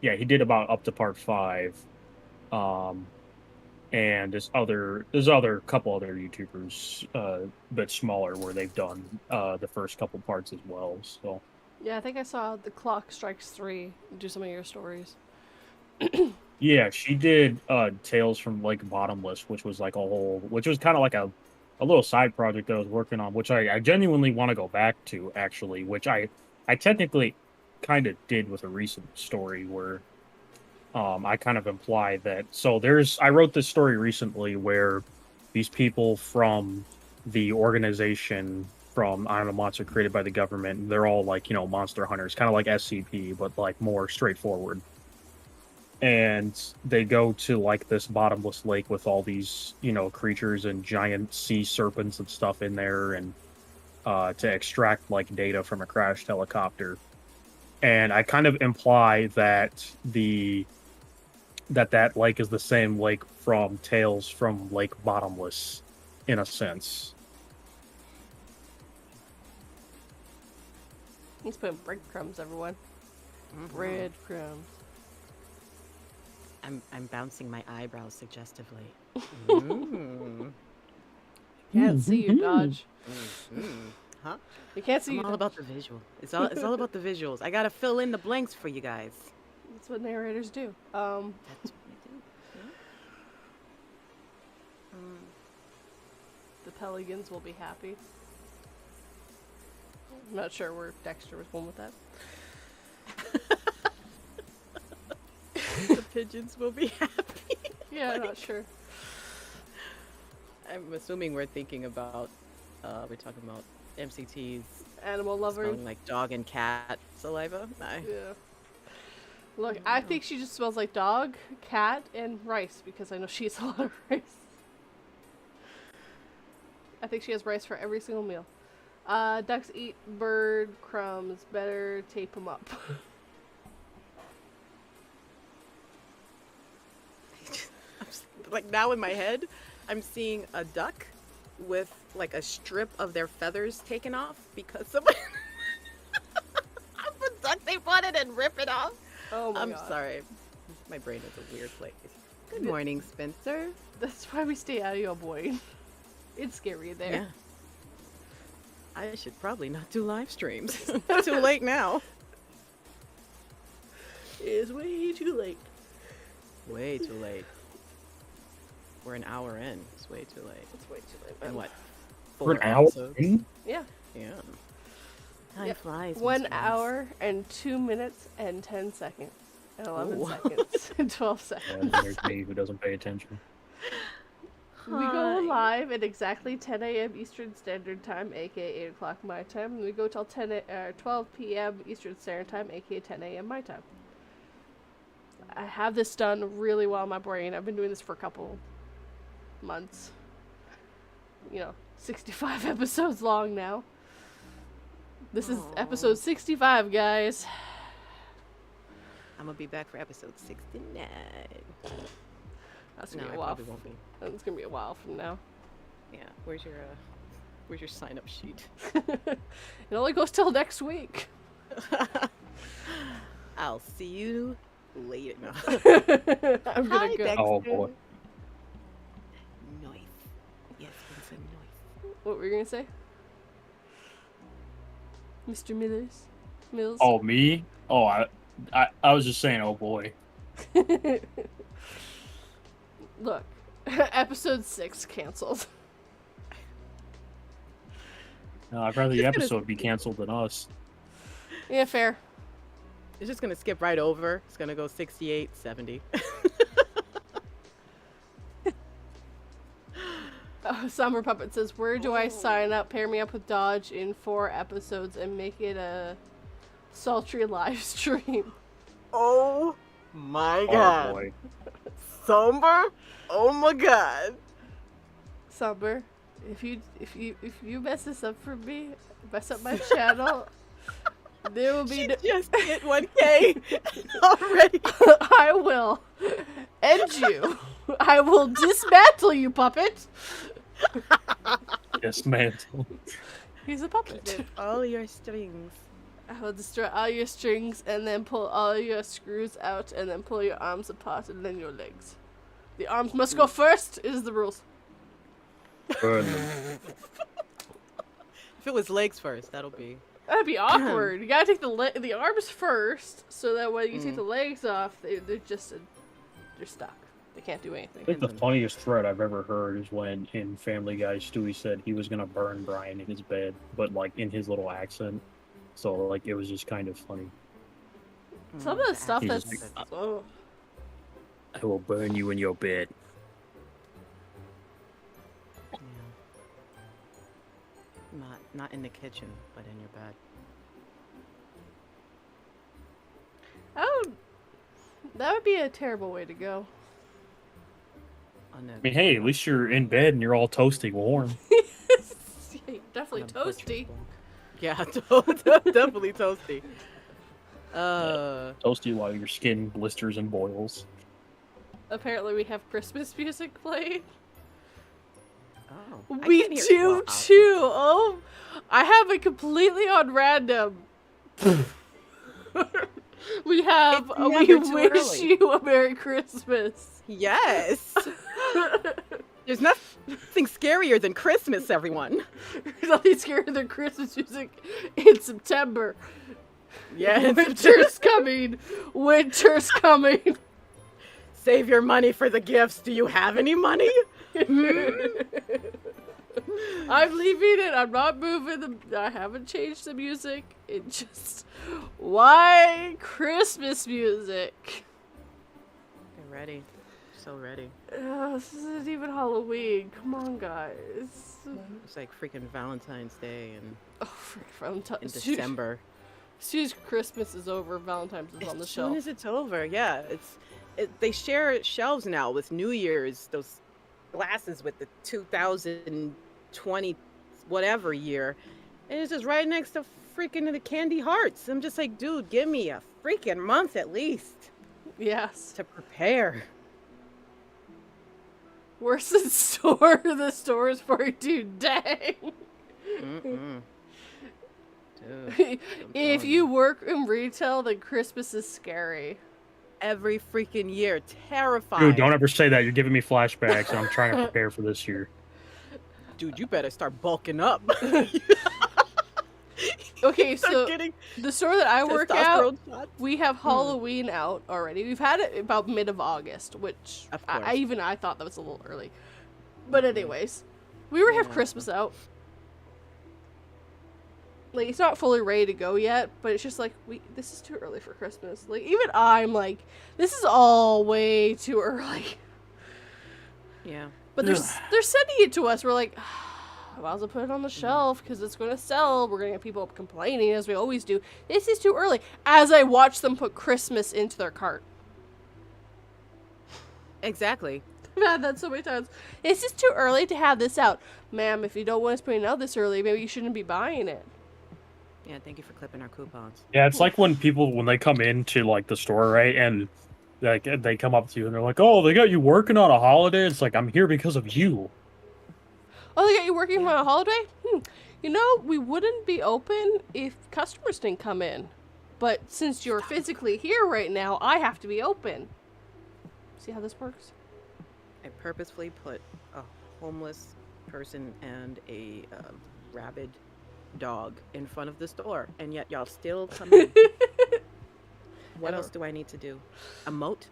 Yeah, he did about up to part 5. And there's couple other YouTubers, a bit smaller, where they've done the first couple parts as well. So Yeah, I think I saw The Clock Strikes 3 do some of your stories. yeah, she did Tales from Lake Bottomless, which was kind of like a little side project that I was working on, which I genuinely want to go back to, actually, which I technically kind of did with a recent story where I kind of imply that. So I wrote this story recently where these people from the organization from I'm a Monster created by the government, they're all like, monster hunters, kind of like SCP, but like more straightforward. And they go to like this bottomless lake with all these, creatures and giant sea serpents and stuff in there, and to extract like data from a crashed helicopter. And I kind of imply that that lake is the same lake from Tales from Lake Bottomless, in a sense. He's putting breadcrumbs, everyone. Breadcrumbs. I'm bouncing my eyebrows suggestively. Mm. Can't see you, Dodge. Huh? You can't see I'm you. all about the visual. It's all about the visuals. I gotta fill in the blanks for you guys. That's what narrators do. That's what I do. Yeah. The Pelicans will be happy. I'm not sure where Dexter was going with that. The pigeons will be happy. Yeah, I'm not sure. I'm assuming we're thinking about, we're talking about MCT's Animal lovers. smelling like dog and cat saliva. Nice. Yeah. Look, I think she just smells like dog, cat, and rice because I know she eats a lot of rice. I think she has rice for every single meal. Ducks eat bird crumbs. Better tape them up. Like now in my head, I'm seeing a duck with like a strip of their feathers taken off because somebody put duct tape on it and rip it off. Oh my I'm god. sorry. My brain is a weird place. Good morning, Spencer. That's why we stay out of your boy. It's scary there. Yeah. I should probably not do live streams. Too late now. It is way too late. Way too late. We're an hour in. It's way too late. It's way too late. And what? For an 4 hour? episodes? Yeah. Yeah. Time Yep. flies. 1 Miss Rose. hour and 2 minutes and 10 seconds. And 11 Ooh. seconds and 12 Yeah, seconds. there's me who doesn't pay attention. We go live at exactly 10 a.m. Eastern Standard Time, aka 8 o'clock my time, and we go till 12 p.m. Eastern Standard Time, aka 10 a.m. my time. I have this done really well in my brain. I've been doing this for a couple months. 65 episodes long now. This is episode 65, guys. I'm gonna be back for episode 69. That's No, gonna be I a while. probably won't be. That's gonna be a while from now. Yeah. Where's your sign-up sheet? It only goes till next week. I'll see you later. No. I'm Hi, gonna go. Dexter. Oh boy. Noise. Yes, it's a noise. What were you gonna say? Mr. Mills? Oh, me? Oh, I was just saying, oh boy. Look, episode 6 canceled. No, I'd rather the episode be canceled than us. Yeah, fair. It's just gonna skip right over. It's gonna go 68, 70. Summer Puppet says, where do I sign up? Pair me up with Dodge in 4 episodes and make it a sultry live stream. Oh my Oh boy. Somber? Oh my god. Summer, if you mess this up for me, mess up my channel, there will be Just hit 1K already. I will end you. I will dismantle you, puppet. Yes, man. He's a puppet. With all your strings. I will destroy all your strings and then pull all your screws out and then pull your arms apart and then your legs. The arms must go first, is the rules. Burn them. If it was legs first, that'll be. That'd be awkward. You gotta take the arms first, so that when you take the legs off, they're stuck. They can't do anything. I think the funniest thread I've ever heard is when in Family Guy, Stewie said he was gonna burn Brian in his bed, but like in his little accent. So like it was just kind of funny. Some of the stuff He's that's just oh, I will burn you in your bed. Yeah. Not in the kitchen, but in your bed. that would be a terrible way to go. On the, I mean, hey, at least you're in bed and you're all toasty warm. Definitely on a butcher's toasty. block. Yeah, definitely toasty. Toasty while your skin blisters and boils. apparently we have Christmas music playing. Oh, I We can hear- do well, too. Oh, I have it completely on random. We have It's we never too wish early. you a Merry Christmas. Yes. There's nothing scarier than Christmas, everyone. There's nothing scarier than Christmas music in September. Yes. Winter's coming. Winter's coming. Save your money for the gifts. Do you have any money? I'm leaving it. I'm not moving. I haven't changed the music. It just... Why Christmas music? I'm ready. So ready. This isn't even Halloween. Come on, guys. It's like freaking Valentine's Day and Oh, frick, Valentine's. in December. As soon as Christmas is over, Valentine's is on the As soon shelf. as it's over, yeah. They share shelves now with New Year's, those glasses with the 2020 whatever year. And it's just right next to freaking the candy hearts. I'm just like, dude, give me a freaking month at least Yes. to prepare. Where's the store? The store is for you. Dang. Mm-mm. Dude, I'm If telling you work in retail, then Christmas is scary. every freaking year, terrified. Dude, don't ever say that. You're giving me flashbacks. I'm trying to prepare for this year. Dude, you better start bulking up. Okay, Start so getting the store that I work at, testosterone shots. we have Halloween out already. We've had it about mid of August, which Of I course. thought that was a little early. But anyways, we were have Yeah. Christmas out. Like, it's not fully ready to go yet, but it's just like this is too early for Christmas. Like, even I'm like, this is all way too early. Yeah. But they're sending it to us. We're like, I might as well put it on the shelf because it's going to sell. We're going to get people complaining as we always do. This is too early. As I watch them put Christmas into their cart. Exactly. I've had that so many times. This is too early to have this out. Ma'am, if you don't want us putting it out this early, maybe you shouldn't be buying it. Yeah, thank you for clipping our coupons. Yeah, it's like when they come into like the store, right? And like they come up to you and they're like, "Oh, they got you working on a holiday." It's like, I'm here because of you. Oh, they got you working on a holiday? You know, we wouldn't be open if customers didn't come in. But since you're physically here right now, I have to be open. See how this works? I purposefully put a homeless person and a rabid dog in front of the store, and yet y'all still come in. What else do I need to do? A moat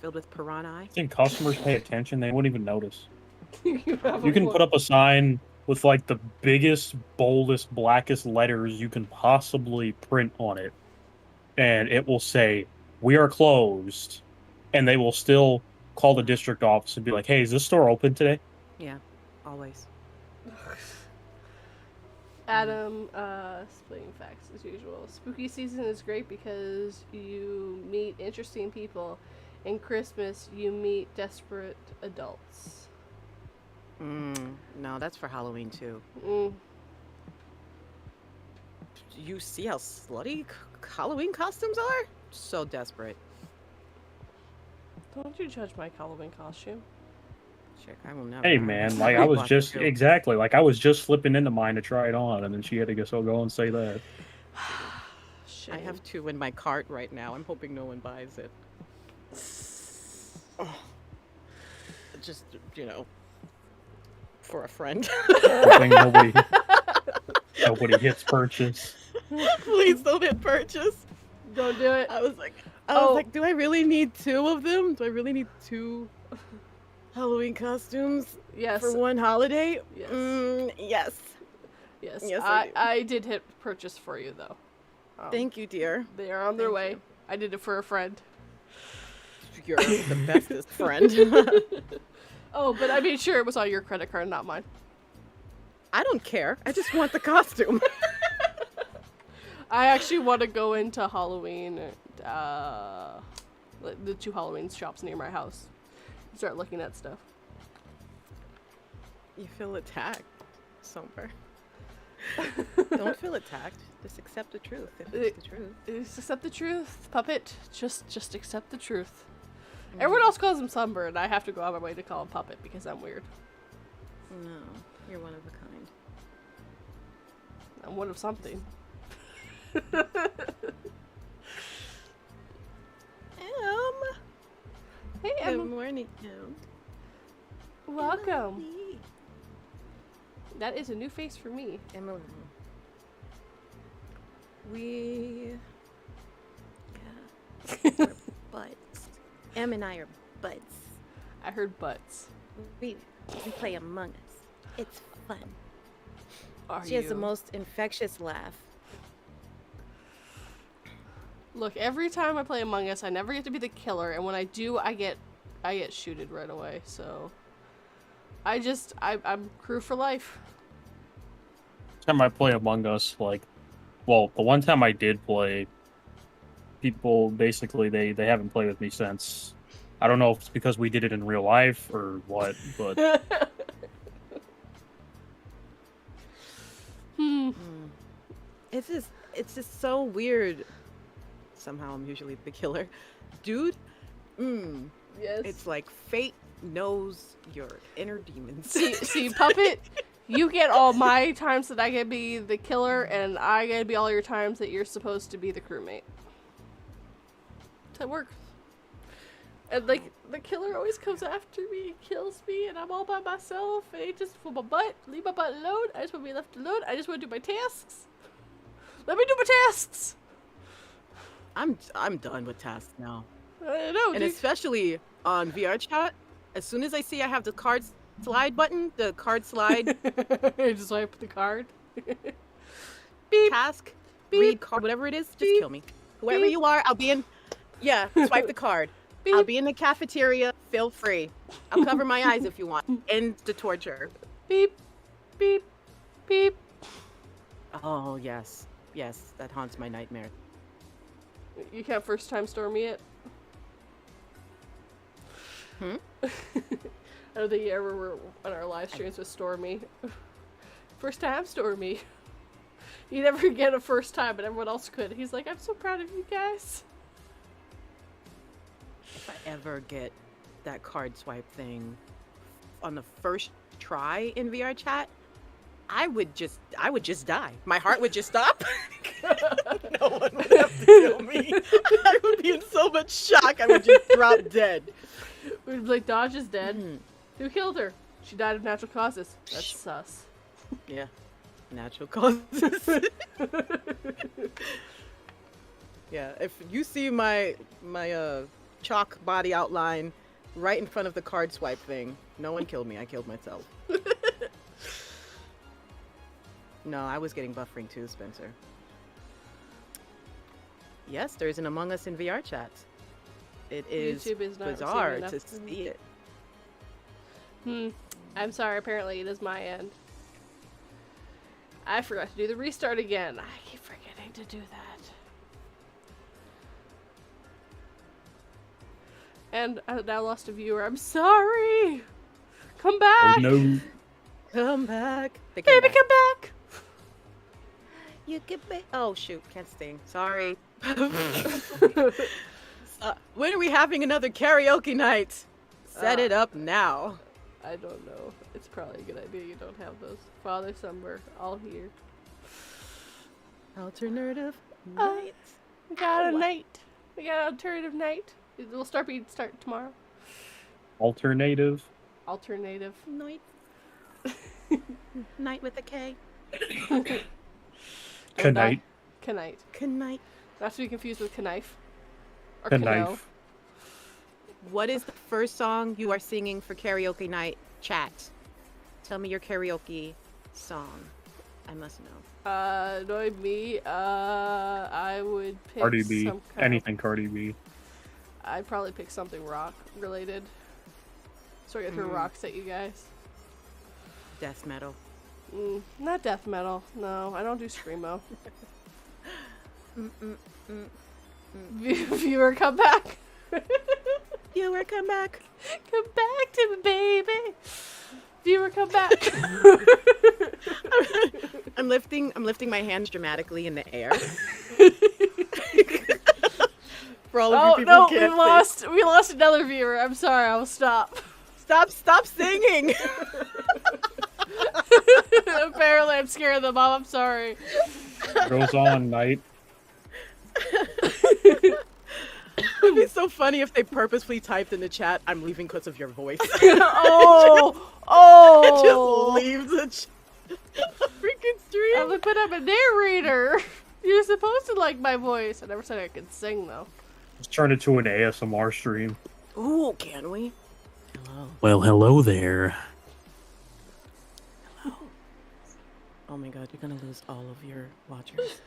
filled with piranha? I think customers pay attention; they won't even notice. You have You a can wo- put up a sign with like the biggest, boldest, blackest letters you can possibly print on it, and it will say, "We are closed," and they will still call the district office and be like, "Hey, is this store open today?" Yeah, always. Adam, splitting facts as usual. Spooky season is great because you meet interesting people. In Christmas, you meet desperate adults. No, that's for Halloween too. Mm. You see how slutty Halloween costumes are? So desperate. Don't you judge my Halloween costume. Check, I will never. Hey man, like I was Watch just you. exactly like I was just slipping into mine to try it on, and then she had to go and say that. Shit. I have two in my cart right now. I'm hoping no one buys it. Oh. Just, for a friend. I think nobody hits purchase. Please don't hit purchase. Don't do it. I was like, Oh. do I really need two of them? Do I really need two Halloween costumes Yes. for one holiday? Yes. Yes. Yes. Yes, I do. I did hit purchase for you though. Thank you, dear. They are on their Thank way. you. I did it for a friend. You're the bestest friend. Oh, but I made sure it was on your credit card, not mine. I don't care. I just want the costume. I actually want to go into Halloween, like the 2 Halloween shops near my house. Start looking at stuff. You feel attacked somewhere. Don't feel attacked. Just accept the truth. If it's the truth. Just accept the truth, puppet. Just accept the truth. Everyone else calls him Sunburn. I have to go out of my way to call him Puppet because I'm weird. No, you're one of a kind. I'm one of something. Hey, Good Emma. morning, Em. Welcome. Emily. That is a new face for me. Emily. We... Yeah. We're buds. Em and I are buds. I heard butts. We play Among Us. It's fun. Are She you? has the most infectious laugh. Look, every time I play Among Us, I never get to be the killer, and when I do, I get shooted right away. So, I'm crew for life. Time I play Among Us, like, well, the one time I did play, people basically they haven't played with me since. I don't know if it's because we did it in real life or what, but It's just so weird. Somehow I'm usually the killer. Dude, Yes. it's like fate knows your inner demons. See, Puppet, you get all my times that I get to be the killer, and I get to be all your times that you're supposed to be the crewmate. That works. And like the killer always comes after me, kills me, and I'm all by myself. And he just for my butt, leave my butt alone. I just want to be left alone. I just want to do my tasks. Let me do my tasks. I'm done with tasks now. I know, And dude. especially on VR chat, as soon as I see I have the card slide button, the card slide I just swipe the card. Beep. task, Beep. read card, whatever it is, just Beep. kill me. Whoever Beep. you are, I'll be in. Yeah, swipe the card. Beep. I'll be in the cafeteria. Feel free. I'll cover my eyes if you want. End the torture. Beep. Beep. Beep. Oh yes, yes, that haunts my nightmare. You can't first time Stormy it? Hmm? I don't think you ever were on our live streams with Stormy. First time Stormy. You never get a first time, but everyone else could. He's like, I'm so proud of you guys. If I ever get that card swipe thing on the first try in VR chat, I would just die. My heart would just stop. No one would have to kill me. I would be in so much shock. I would just drop dead. We'd be like, Dodge is dead. Mhm. Who killed her? She died of natural causes. That's sus. Yeah, natural causes. Yeah, if you see my chalk body outline right in front of the card swipe thing, no one killed me. I killed myself. No, I was getting buffering too, Spencer. Yes, there's an Among Us in VR chat. It is YouTube is not bizarre receiving enough to from see it. I'm sorry, apparently it is my end. I forgot to do the restart again. I keep forgetting to do that. And I now lost a viewer. I'm sorry! Come oh back! no. Come back. They came Baby, back. come back! You get back. Oh shoot, can't sing. Sorry. When are we having another karaoke night? Set it up now. I don't know. It's probably a good idea you don't have those. Father Summer, all here. Alternative Uh, night. We got a Ow. night. We got an alternative night. We'll start tomorrow. Alternative. Alternative. Night. Night with a K. Knight. Knight. Knight. Not to be confused with knife. Or Knife. Kno. What is the first song you are singing for karaoke night? Chat. Tell me your karaoke song. I must know. Annoy me. I would pick Cardi B. some kind Anything Cardi B. I'd probably pick something rock related. So I can throw rocks at you guys. Death metal. Not death metal. No, I don't do screamo. Viewer, come back. Viewer, come back. Come back to me, baby. Viewer, come back. I'm lifting my hands dramatically in the air. For all of Oh you people no, who we can't sing. lost another viewer. I'm sorry. I'll stop. Stop singing. Apparently, I'm scaring them off. I'm sorry. Goes on, night. It'd be so funny if they purposefully typed in the chat, "I'm leaving because of your voice." Oh, Just leave the freaking stream. I'm like, but I'm a narrator. You're supposed to like my voice. I never said I could sing though. Just turn it to an ASMR stream. Ooh, can we? Hello. Well, hello there. Oh my god, you're gonna lose all of your watchers.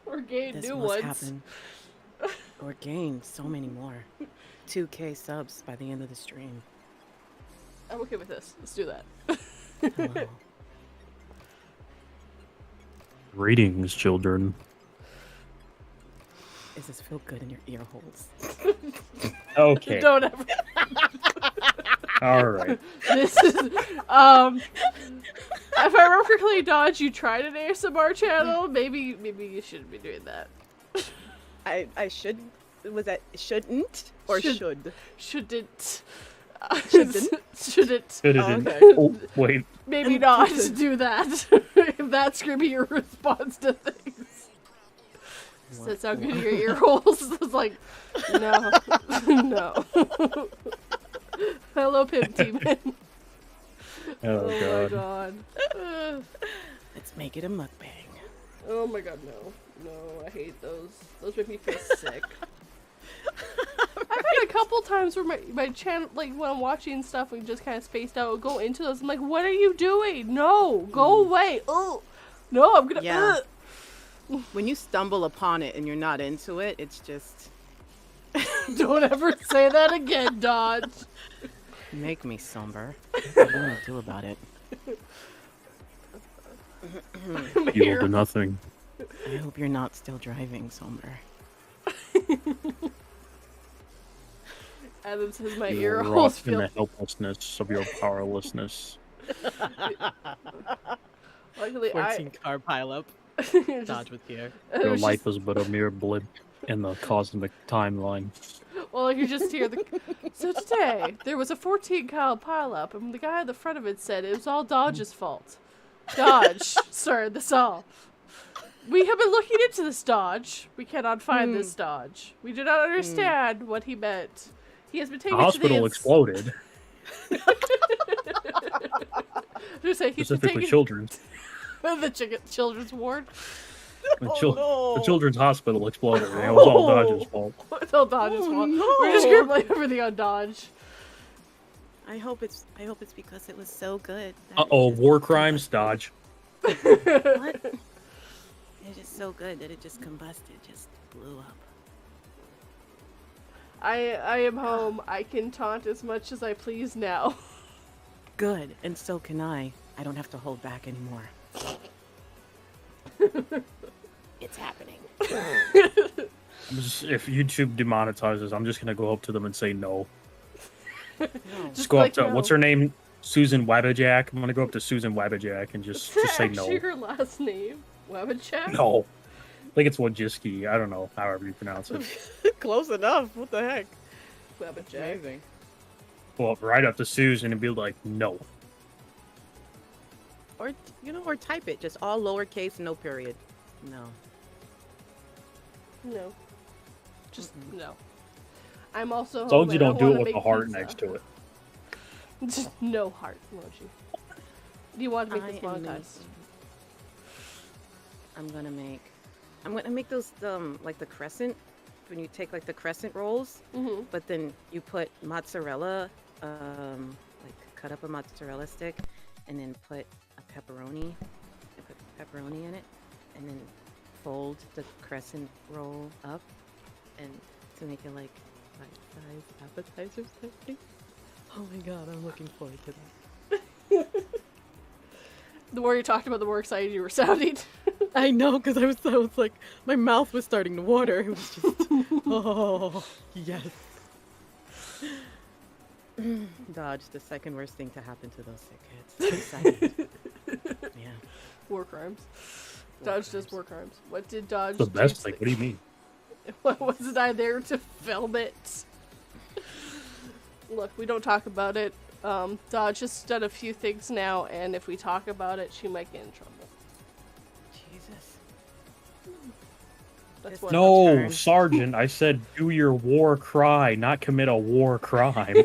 Or gain This new must ones. happen. Or gain so many more. 2K subs by the end of the stream. I'm okay with this. Let's do that. Hello. Greetings, children. Does this feel good in your ear holes? Okay. Don't ever. All right. This is if I remember correctly, Dodge, you tried an ASMR channel. Maybe you shouldn't be doing that. I should. Was that shouldn't or Should. should? Shouldn't. Shouldn't? Shouldn't. Fit it Oh, in. okay. Oh, wait. Maybe not do that. If that's gonna be your response to things. Does that sound good in your ear holes? It's like, no. No. Hello, Pimp Team. Oh, My God. god. Uh, Let's make it a mukbang. oh my god, no. No, I hate those. Those make me feel sick. I've had a couple times where my channel, like when I'm watching stuff, we just kind of spaced out, go into those. I'm like, what are you doing? No, go away. Oh, no, I'm gonna. Yeah. When you stumble upon it and you're not into it, it's just Don't ever say that again, Dodge. make me somber. What are you gonna do about it? I'm You will here. do nothing. I hope you're not still driving somber. Adam says my You ear will holes rot in feel. the helplessness of your powerlessness. Luckily, 14 car pileup. just- Dodge with gear. it Your was life just- is but a mere blip in the cosmic timeline. Well, you just hear the. So today there was a 14-cal pileup, and the guy at the front of it said it was all Dodge's fault. Dodge started this all. We have been looking into this Dodge. We cannot find this Dodge. We do not understand what he meant. He has been The taken to hospital the exploded, Just say he's been specifically taken children's. the children's ward. The children's hospital exploded, and it was all Dodge's fault. It's all Dodge's Oh, fault. no. We're just gonna blame everything on Dodge. I hope it's because it was so good. that Uh-oh, it just war crimes, Dodge. What? It's just so good that it just combusted, just blew up. I am home. I can taunt as much as I please now. Good, and so can I. I don't have to hold back anymore. It's happening. If YouTube demonetizes, I'm just gonna go up to them and say no. No. Just go up like, to no. what's her name? Susan Webbajack. I'm gonna go up to Susan Webbajack and just say Actually, no. her last name, Webbajack. No. I think it's Wojcicki. I don't know, however you pronounce it. Close enough. What the heck? Webbajack. Amazing. Well, right up to Susan and be like, no. Or or type it just all lowercase, no period. No. No. Just no. I'm also As long home as you and I don't do wanna it with make a heart pizza. next to it. Just no heart emoji. Do you want to make I this am monetized? I'm gonna make those like the crescent, when you take like the crescent rolls, Mm-hmm. but then you put mozzarella, like cut up a mozzarella stick, and then put a pepperoni, and put pepperoni in it, and then fold the crescent roll up, and to make it like bite-sized appetizers type thing. Oh my god, I'm looking forward to that. The more you talked about, the more excited you were sounding. I know, because I was like, my mouth was starting to water. It was just, oh, yes. Dodge, the second worst thing to happen to those sick kids. Excited. Yeah. War crimes. Dodge does war crimes. What did Dodge The do best to thing. What do you mean? Wasn't I there to film it? Look, we don't talk about it. Dodge has done a few things now, and if we talk about it, she might get in trouble. Jesus. That's This- what. No, Turn. Sergeant, I said do your war cry, not commit a war crime.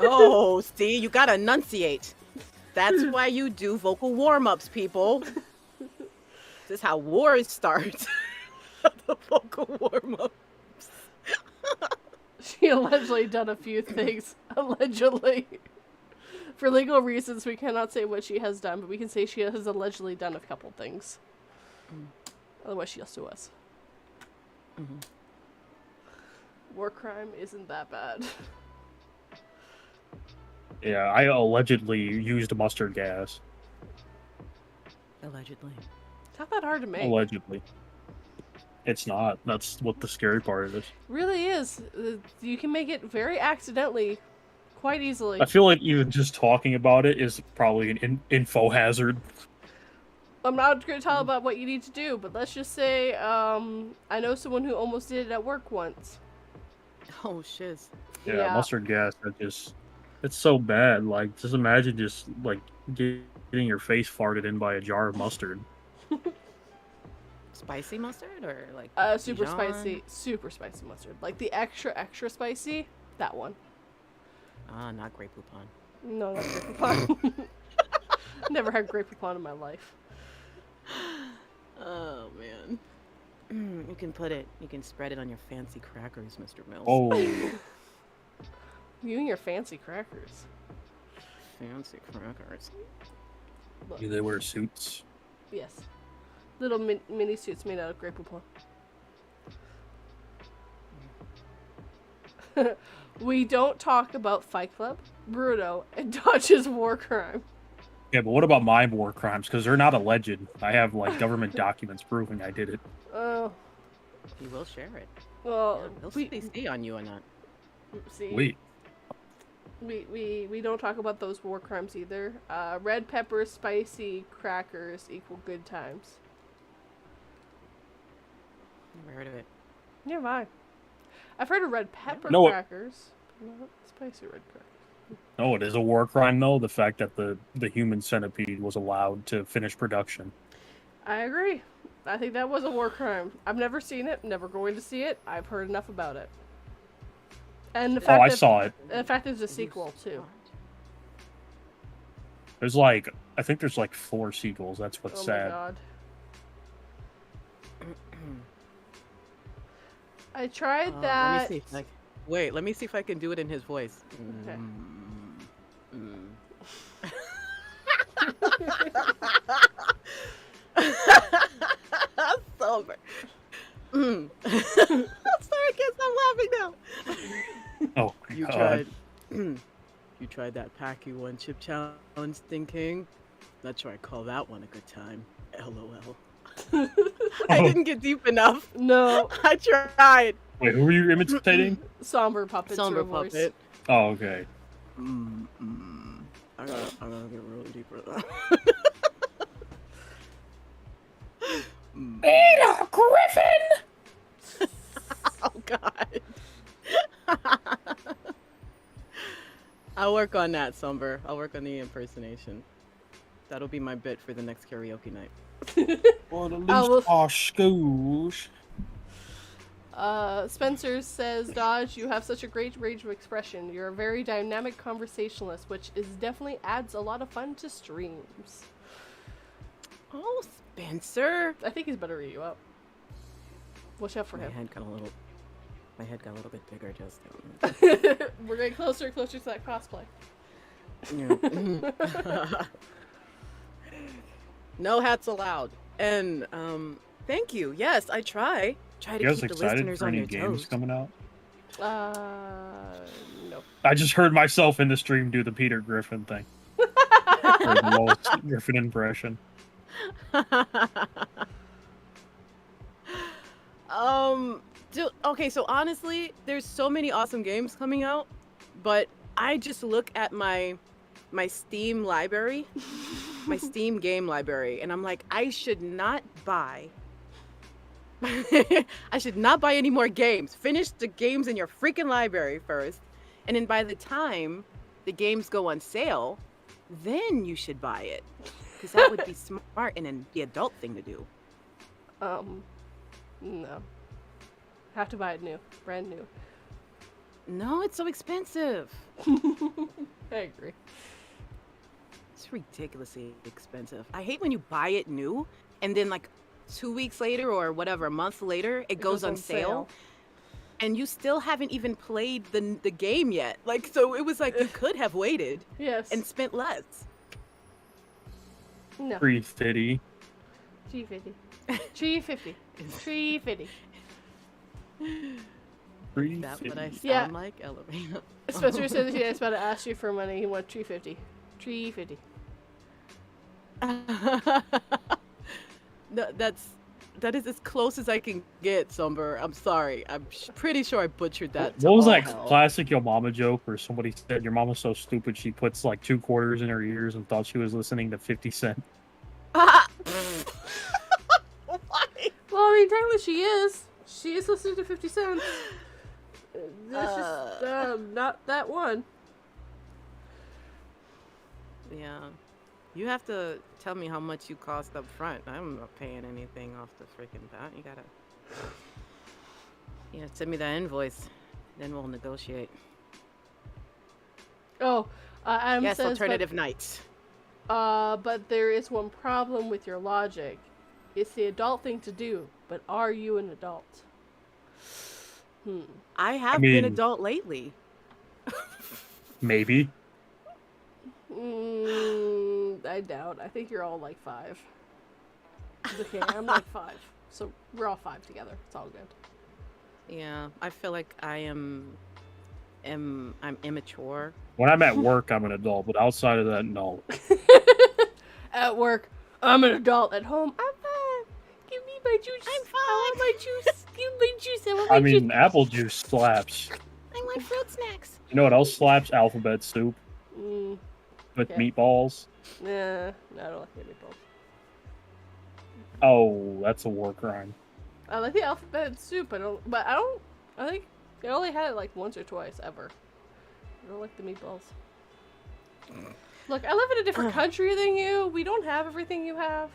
Oh, see, you gotta enunciate. That's why you do vocal warm-ups, people. This is how wars start. The vocal warm-up. She allegedly done a few things. Allegedly. For legal reasons, we cannot say what she has done, but we can say she has allegedly done a couple things. Otherwise, she'll sue us. War crime isn't that bad. Yeah, I allegedly used mustard gas. Allegedly. It's not that hard to make. Allegedly. It's not. That's what the scary part is. Really is. You can make it very accidentally, quite easily. I feel like even just talking about it is probably an info hazard. I'm not going to tell about what you need to do, but let's just say I know someone who almost did it at work once. Oh, shiz. Yeah, mustard gas, it's so bad. Like, just imagine just, like, getting your face farted in by a jar of mustard. Spicy mustard or like Super Dijon? spicy mustard. Like the extra spicy, that one. Ah, not Grey Poupon. No, not Grey Poupon. Never had Grey Poupon in my life. Oh, man. You can spread it on your fancy crackers, Mr. Mills. Oh, You and your fancy crackers. Fancy crackers. Look, do they wear suits? yes. Little mini suits made out of Grey Poupon. We don't talk about Fight Club, Bruno, and Dodge's war crime. Yeah, but what about my war crimes? Because they're not alleged. I have, like, government documents proving I did it. Oh, You will share it. well, Yeah, they'll see on you or not. see. Wait. We don't talk about those war crimes either. Red pepper, spicy crackers equal good times. Never heard of it. Never mind. I've heard of red pepper No, crackers, but not spicy red crackers. No, it is a war crime, though. The fact that the human centipede was allowed to finish production. I agree. I think that was a war crime. I've never seen it, never going to see it. I've heard enough about it. And the Oh, fact I that, saw it. the fact there's a sequel too. There's like, I think there's like 4 sequels. That's what's Oh my sad. god. I tried that. Let me see if wait, let me see if I can do it in his voice. Okay. Sober. I'm sorry, I can't stop laughing now. Oh my You god. tried. You tried that Packy One Chip Challenge thing, King. Not sure I call that one a good time. LOL. I Oh. didn't get deep enough. No, I tried. Wait, who were you imitating? somber puppets. Somber voice. puppet. Oh, okay. I gotta get really deep for that. Ada Griffin! Oh God. I'll work on that, Somber. I'll work on the impersonation. That'll be my bit for the next karaoke night. Well, at I will- least our schools. Spencer says, Dodge, you have such a great range of expression. You're a very dynamic conversationalist, which is definitely adds a lot of fun to streams. Oh, Spencer. I think he's better eat you up. Watch out for My him. head got a little bit bigger just We're getting closer and closer to that cosplay. now. No hats allowed. And thank you. Yes, I try. Try to You guys keep the excited listeners for on any their games toes. coming out? No. I just heard myself in the stream do the Peter Griffin thing. Or the Lois Griffin impression. Okay, so honestly, there's so many awesome games coming out, but I just look at my Steam library, my Steam game library, and I'm like, I should not buy I should not buy any more games. Finish the games in your freaking library first. And then by the time the games go on sale, then you should buy it. Because that would be smart and then the adult thing to do. No. Have to buy it new. Brand new. No, it's so expensive. I agree. It's ridiculously expensive. I hate when you buy it new and then like 2 weeks later or whatever, a month later, it goes on sale. And you still haven't even played the game yet. Like, so it was like you could have waited and spent less. No. 350. 350. 350. 350. Is that what I sound Yeah. like? Elevator. Spencer said that he's about to ask you for money. He wants 350. 350. No, that is as close as I can get, Somber. I'm sorry. I'm pretty sure I butchered that. What was to all that hell. classic Yo Mama joke where somebody said your mama's so stupid she puts like 2 quarters in her ears and thought she was listening to 50 Cent? Why? Well, I mean, technically she is. She is listening to 50 Cent. That's just not that one. Yeah. You have to tell me how much you cost up front. I'm not paying anything off the freaking bat. You gotta... Yeah, send me that invoice. Then we'll negotiate. Oh, Adam Yes, says, alternative nights. but there is one problem with your logic. It's the adult thing to do, but are you an adult? I have mean- been adult lately. Maybe. I doubt. I think you're all like 5. It's okay, I'm like 5. So we're all 5 together. It's all good. Yeah, I feel like I'm immature. When I'm at work, I'm an adult, but outside of that, no. At work, I'm an adult. At home, I'm 5. Give me my juice. I'm 5. I want my juice. Give me my juice. I want my I juice. mean, apple juice slaps. I want fruit snacks. You know what else slaps? Alphabet soup with Okay. meatballs. Nah, no, I don't like the meatballs. Oh, that's a war crime. I like the alphabet soup. I think I only had it like once or twice ever. I don't like the meatballs. Look, I live in a different country than you. We don't have everything you have.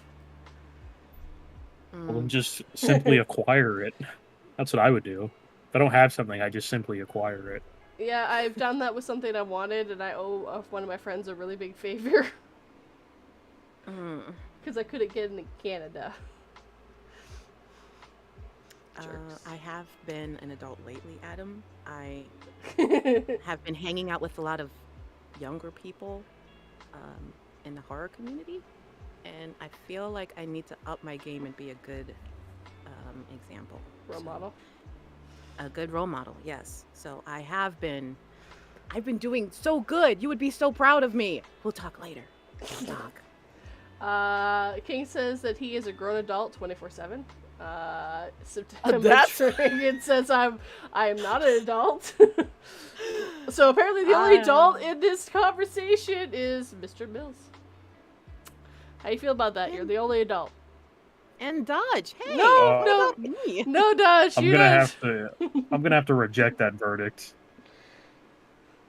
Well, then just simply acquire it. That's what I would do. If I don't have something, I just simply acquire it. Yeah, I've done that with something I wanted, and I owe one of my friends a really big favor. Because I couldn't get into Canada. Jerks. I have been an adult lately, Adam. I have been hanging out with a lot of younger people in the horror community, and I feel like I need to up my game and be a good example. Role model. A good role model, yes. So I've been doing so good. You would be so proud of me. We'll talk later. We'll talk. King says that he is a grown adult 24/7. September That's- Dragon says I am not an adult. So apparently the only adult in this conversation is Mr. Mills. How you feel about that? You're the only adult. And Dodge. Hey, No, what no. about me? No, Dodge. I'm gonna have to reject that verdict.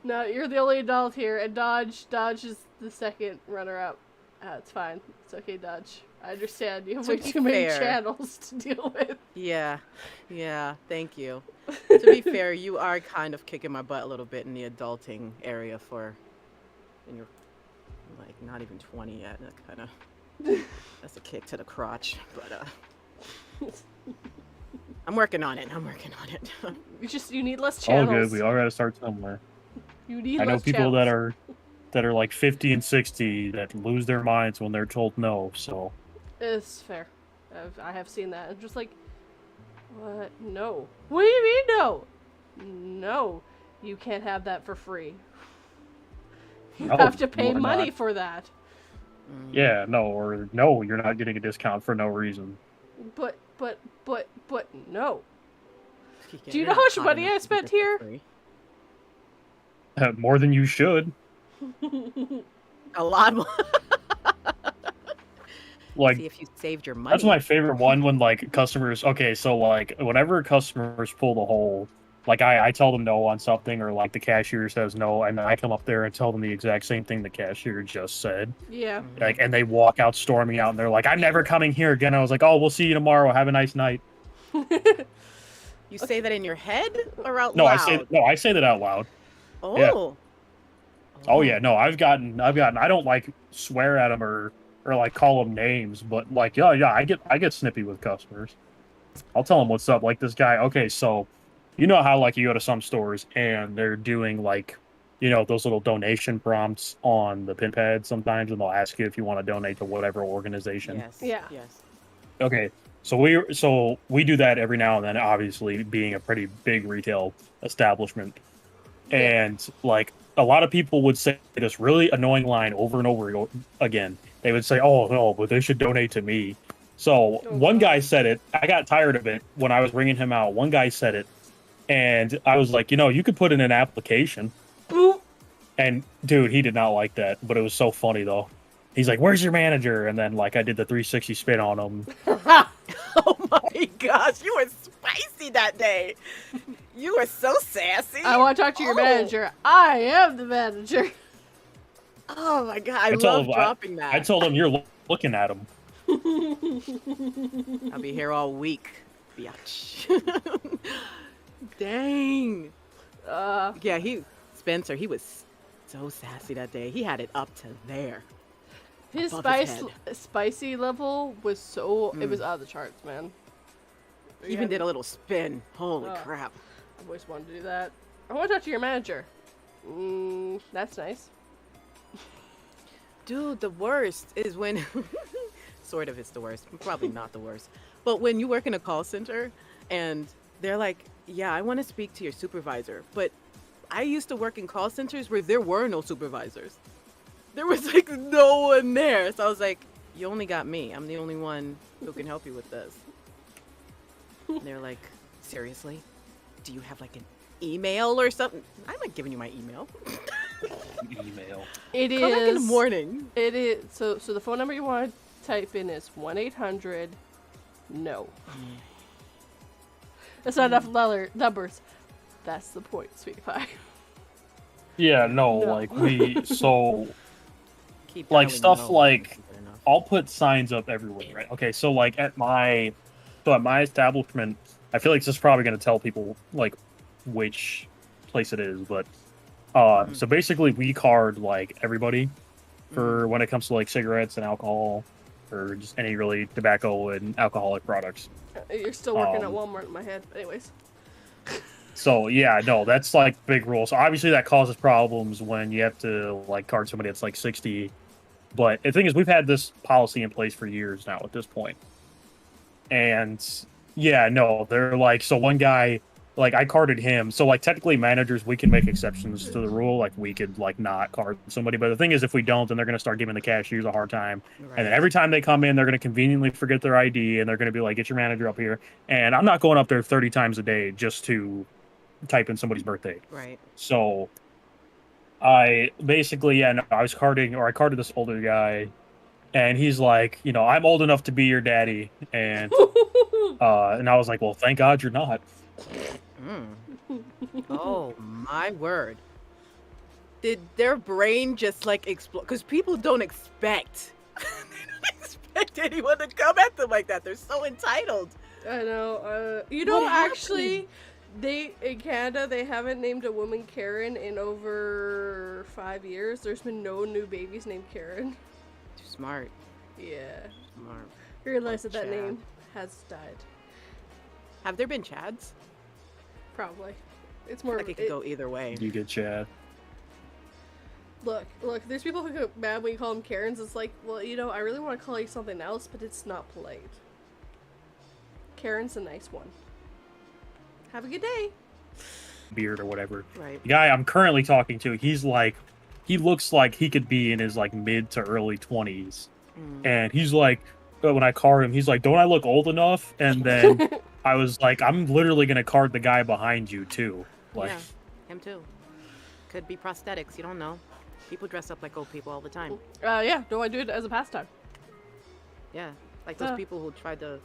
No, you're the only adult here, and Dodge is the second runner-up. It's fine. It's okay, Dodge. I understand. You have To way be too many fair. channels to deal with. Yeah, thank you. To be fair, you are kind of kicking my butt a little bit in the adulting area and you're like not even 20 yet. That kind of, that's a kick to the crotch, but I'm working on it. You need less All channels. good. We all gotta start somewhere. You need I know less people channels. that are like 50 and 60 that lose their minds when they're told no. So It's fair. I have seen that. I'm just like, what? No. What do you mean no? No. You can't have that for free. You No, have to pay we're money not. for that. yeah, no, or no, you're not getting a discount for no reason. But no. Kicking Do you it know how much hot money enough I to spent get for here? free. More than you should. A lot more. Like See if you saved your money. that's my favorite one when like customers. Okay, so like whenever customers pull the whole, like I tell them no on something, or like the cashier says no, and I come up there and tell them the exact same thing the cashier just said. Yeah. Mhm. Like, and they walk out storming out, and they're like, "I'm never coming here again." I was like, "Oh, we'll see you tomorrow. Have a nice night." You say that in your head or out No, loud? I say that out loud. Yeah. Oh. Oh yeah, no, I've gotten. I don't like swear at them or like call them names, but like yeah, I get snippy with customers. I'll tell them what's up. Like this guy. Okay, so you know how like you go to some stores and they're doing like those little donation prompts on the pin pad sometimes, and they'll ask you if you want to donate to whatever organization. Yes. Yeah. Yes. Okay, so we do that every now and then. Obviously, being a pretty big retail establishment, and like a lot of people would say this really annoying line over and over again. They would say, "Oh no, but they should donate to me." So Oh, one God. guy said it. I got tired of it when I was ringing him out. One guy said it, and I was like, you could put in an application. Boop. And dude, he did not like that, but it was so funny though. He's like, "Where's your manager?" And then like I did the 360 spin on him. Oh my gosh, you were spicy that day. You were so sassy. I want to talk to your Oh. manager. I am the manager. Oh my god, I told love him- dropping that. I told him you're looking at him. I'll be here all week, biatch. Dang. Yeah, Spencer, he was so sassy that day. He had it up to there. His Above his spicy level was so it Mm. was out of the charts, man. He even did a little spin. Holy Oh. crap. I've always wanted to do that. I want to talk to your manager. That's nice. Dude, the worst is when sort of it's the worst. Probably not the worst. But when you work in a call center and they're like, "Yeah, I want to speak to your supervisor." But I used to work in call centers where there were no supervisors. There was like no one there. So I was like, "You only got me. I'm the only one who can help you with this." And they're like, "Seriously? Do you have like an email or something?" I'm not giving you my email. Email. It Call back in the is. morning. It is. So the phone number you want to type in is 1-800 no. That's not enough numbers. That's the point, sweet pie. Yeah, no, No. like so Keep like dialing stuff no. like Isn't good enough. I'll put signs up everywhere, right? Okay, so like at my establishment, I feel like this is probably gonna tell people like which place it is, but so basically we card like everybody for when it comes to like cigarettes and alcohol or just any really tobacco and alcoholic products. You're still working at Um, Walmart in my head. Anyways. So yeah, no, that's like big rule. So obviously that causes problems when you have to like card somebody that's like 60. But the thing is, we've had this policy in place for years now at this point. And yeah, no, they're like, so one guy, like I carded him. So like technically managers, we can make exceptions to the rule. Like we could like not card somebody. But the thing is, if we don't, then they're going to start giving the cashiers a hard time. Right. And then every time they come in, they're going to conveniently forget their ID and they're going to be like, "Get your manager up here." And I'm not going up there 30 times a day just to type in somebody's birthday. Right. So I basically, I carded this older guy, and he's like, "I'm old enough to be your daddy." And I was like, "Well, thank God you're not." Mm. Oh my word. Did their brain just like explode? Because people don't expect. They don't expect anyone to come at them like that. They're so entitled. I know. What Actually, in Canada, they haven't named a woman Karen in over 5 years. There's been no new babies named Karen. Too smart. Yeah. Smart. I realized that Chad. name has died. Have there been Chads? Probably. It's more Like it could go either way. You get Chad. Look, there's people who get mad when you call them Karens. It's like, well, I really want to call you something else, but it's not polite. Karen's a nice one. Have a good day. Beard or whatever. Right. The guy I'm currently talking to, he looks like he could be in his like mid to early 20s. Mm. And he's like, when I card him, he's like, "Don't I look old enough?" And then I was like, "I'm literally gonna card the guy behind you too." Like, Yeah, him too. Could be prosthetics. You don't know. People dress up like old people all the time. Yeah, no, I do it as a pastime. Yeah, like those Uh. people who tried to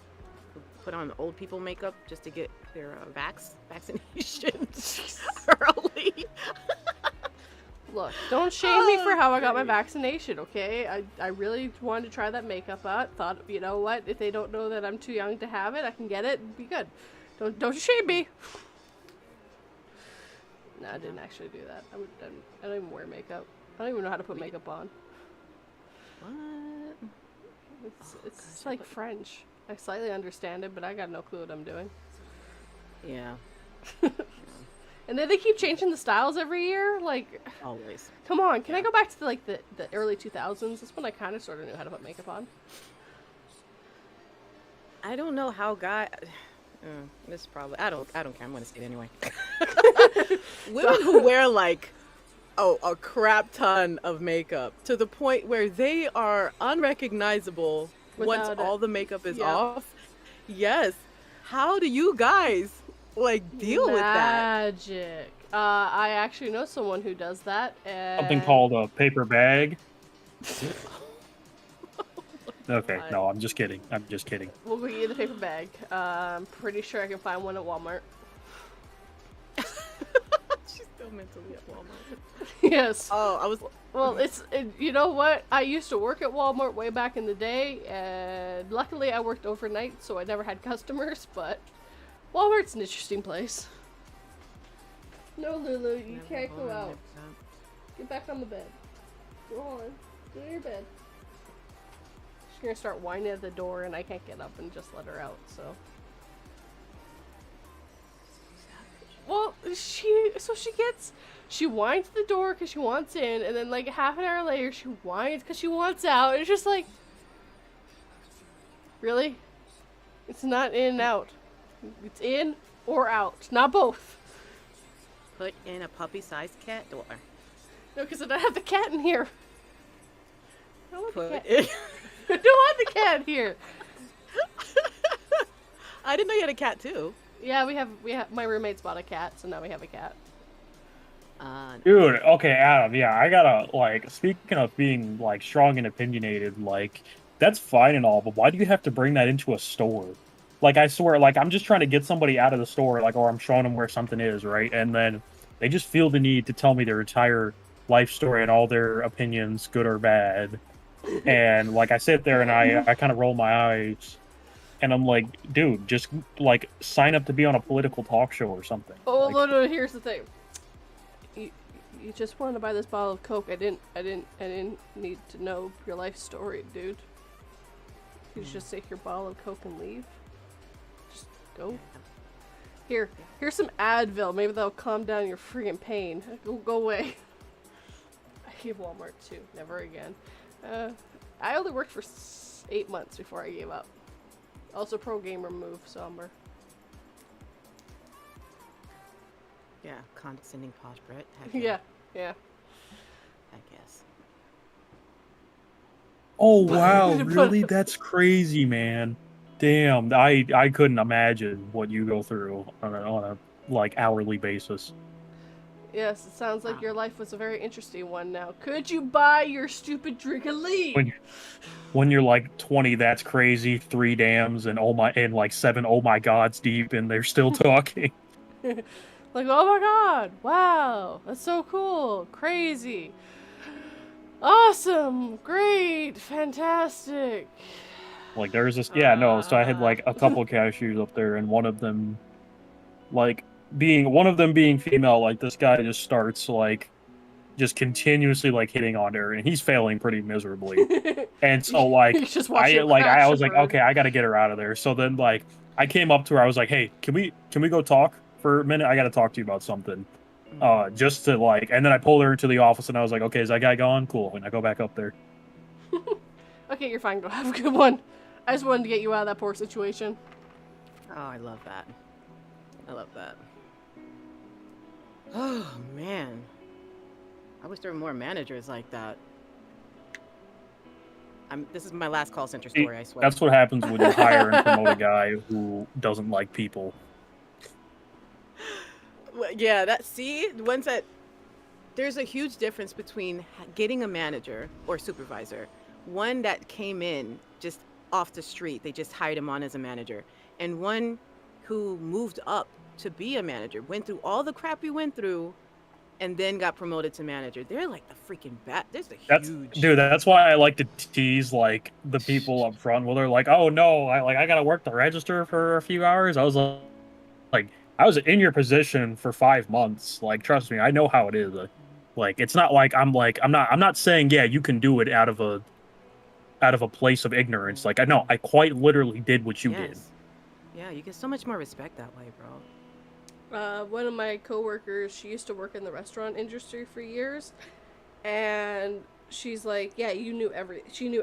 put on old people makeup just to get their vaccination early. Look, don't shame me for how I got my Okay. vaccination, okay? I really wanted to try that makeup out. Thought, you know what? If they don't know that I'm too young to have it, I can get it and be good. Don't shame me. No, I didn't actually do that. I don't even wear makeup. I don't even know how to put makeup on. What? It's like French. I slightly understand it, but I got no clue what I'm doing. Yeah, And then they keep changing the styles every year. Like, always. come on, can I go back to the early 2000s? That's when I kind of sort of knew how to put makeup on. I don't know how this is probably I don't care. I'm gonna say it anyway. Women who wear like a crap ton of makeup to the point where they are unrecognizable once Without it. all the makeup is Yep. off. Yes. How do you guys like deal with that? Magic. I actually know someone who does that. And Something called a paper bag. Okay, God. no, I'm just kidding. I'm just kidding. We'll go get the paper bag. I'm pretty sure I can find one at Walmart. She's still mentally at Walmart. Yes. Oh, I was Well, you know what? I used to work at Walmart way back in the day, and luckily I worked overnight, so I never had customers, but Walmart's an interesting place. No, Lulu, you never can't go going out. like Get back on the bed. Go on. Go to your bed. She's gonna start whining at the door, and I can't get up and just let her out, so. Well, she whines at the door because she wants in, and then like half an hour later she whines because she wants out. It's just like, really? It's not in and out. It's in or out, not both. Put in a puppy-sized cat door. No, because I don't have the cat in here. I don't want the Put cat. in. I don't want the cat here. I didn't know you had a cat too. Yeah, we have. My roommates bought a cat, so now we have a cat. Dude, okay, Adam, yeah, I gotta, like, speaking of being, like, strong and opinionated, like, that's fine and all, but why do you have to bring that into a store? Like, I swear, like, I'm just trying to get somebody out of the store, like, or I'm showing them where something is, right? And then they just feel the need to tell me their entire life story and all their opinions, good or bad. And, like, I sit there and I kind of roll my eyes. And I'm like, dude, just, like, sign up to be on a political talk show or something. Oh, Like, no, here's the thing. You just wanted to buy this bottle of Coke. I didn't need to know your life story, dude. You should just take your bottle of Coke and leave. Just go. Here's some Advil. Maybe that'll calm down your freaking pain. Go away. I hate Walmart too. Never again. I only worked for 8 months before I gave up. Also, pro gamer move, somber. Yeah, condescending posh Brit. Heck Yeah. I guess. oh, wow, But- really? That's crazy, man. Damn, I couldn't imagine what you go through on a like, hourly basis. Yes, it sounds like your life was a very interesting one now. Could you buy your stupid drink and leave? When you're like 20, that's crazy. 3 dams and like 7 oh my gods deep, and they're still talking. Like, oh my god, wow, that's so cool, crazy, awesome, great, fantastic. Like, there's this, yeah, no. So I had like a couple cashiers up there, and one of them being female, like this guy just starts like just continuously like hitting on her, and he's failing pretty miserably. And so like You just watch it I crash was like, and burn. okay, I gotta get her out of there. So then like I came up to her, I was like, hey, can we go talk for a minute? I gotta talk to you about something. Just to like, and then I pulled her into the office, and I was like, okay, is that guy gone? Cool. And I go back up there. Okay, you're fine, go have a good one. I just wanted to get you out of that poor situation. Oh, I love that. I love that. Oh man, I wish there were more managers like that. This is my last call center story, I swear. That's what happens when you hire and promote a guy who doesn't like people. Yeah, there's a huge difference between getting a manager or supervisor, one that came in just off the street. They just hired him on as a manager. And one who moved up to be a manager, went through all the crap we went through, and then got promoted to manager. They're like the freaking bat. There's a huge. Dude, that's why I like to tease like the people up front where they're like, "Oh no, I gotta work the register for a few hours." I was like, I was in your position for 5 months. Like, trust me, I know how it is. Like, it's not like I'm not saying yeah you can do it out of a place of ignorance. Like, I know I quite literally did what you did. Yes. Yeah, you get so much more respect that way, bro. One of my coworkers, she used to work in the restaurant industry for years, and she's like, yeah, she knew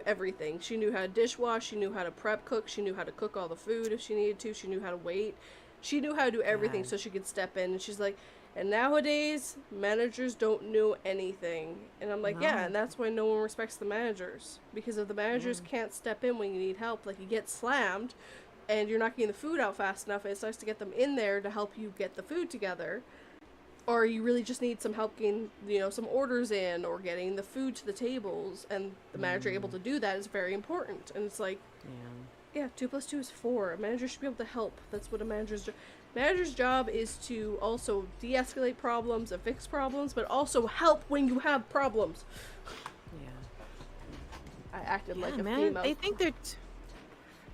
everything. She knew how to dishwash, she knew how to prep cook, she knew how to cook all the food if she needed to, she knew how to wait. She knew how to do everything so she could step in, and she's like, and nowadays, managers don't know anything. And I'm like, yeah, and that's why no one respects the managers. Because if the managers can't step in when you need help, like you get slammed, and you're not getting the food out fast enough, and it's nice to get them in there to help you get the food together. Or you really just need some help getting, some orders in, or getting the food to the tables, and the manager able to do that is very important. And it's like, yeah, 2 + 2 is 4. A manager should be able to help. That's what a manager's job is, to also de-escalate problems and fix problems, but also help when you have problems. Yeah. I acted like a man, female. they think they're.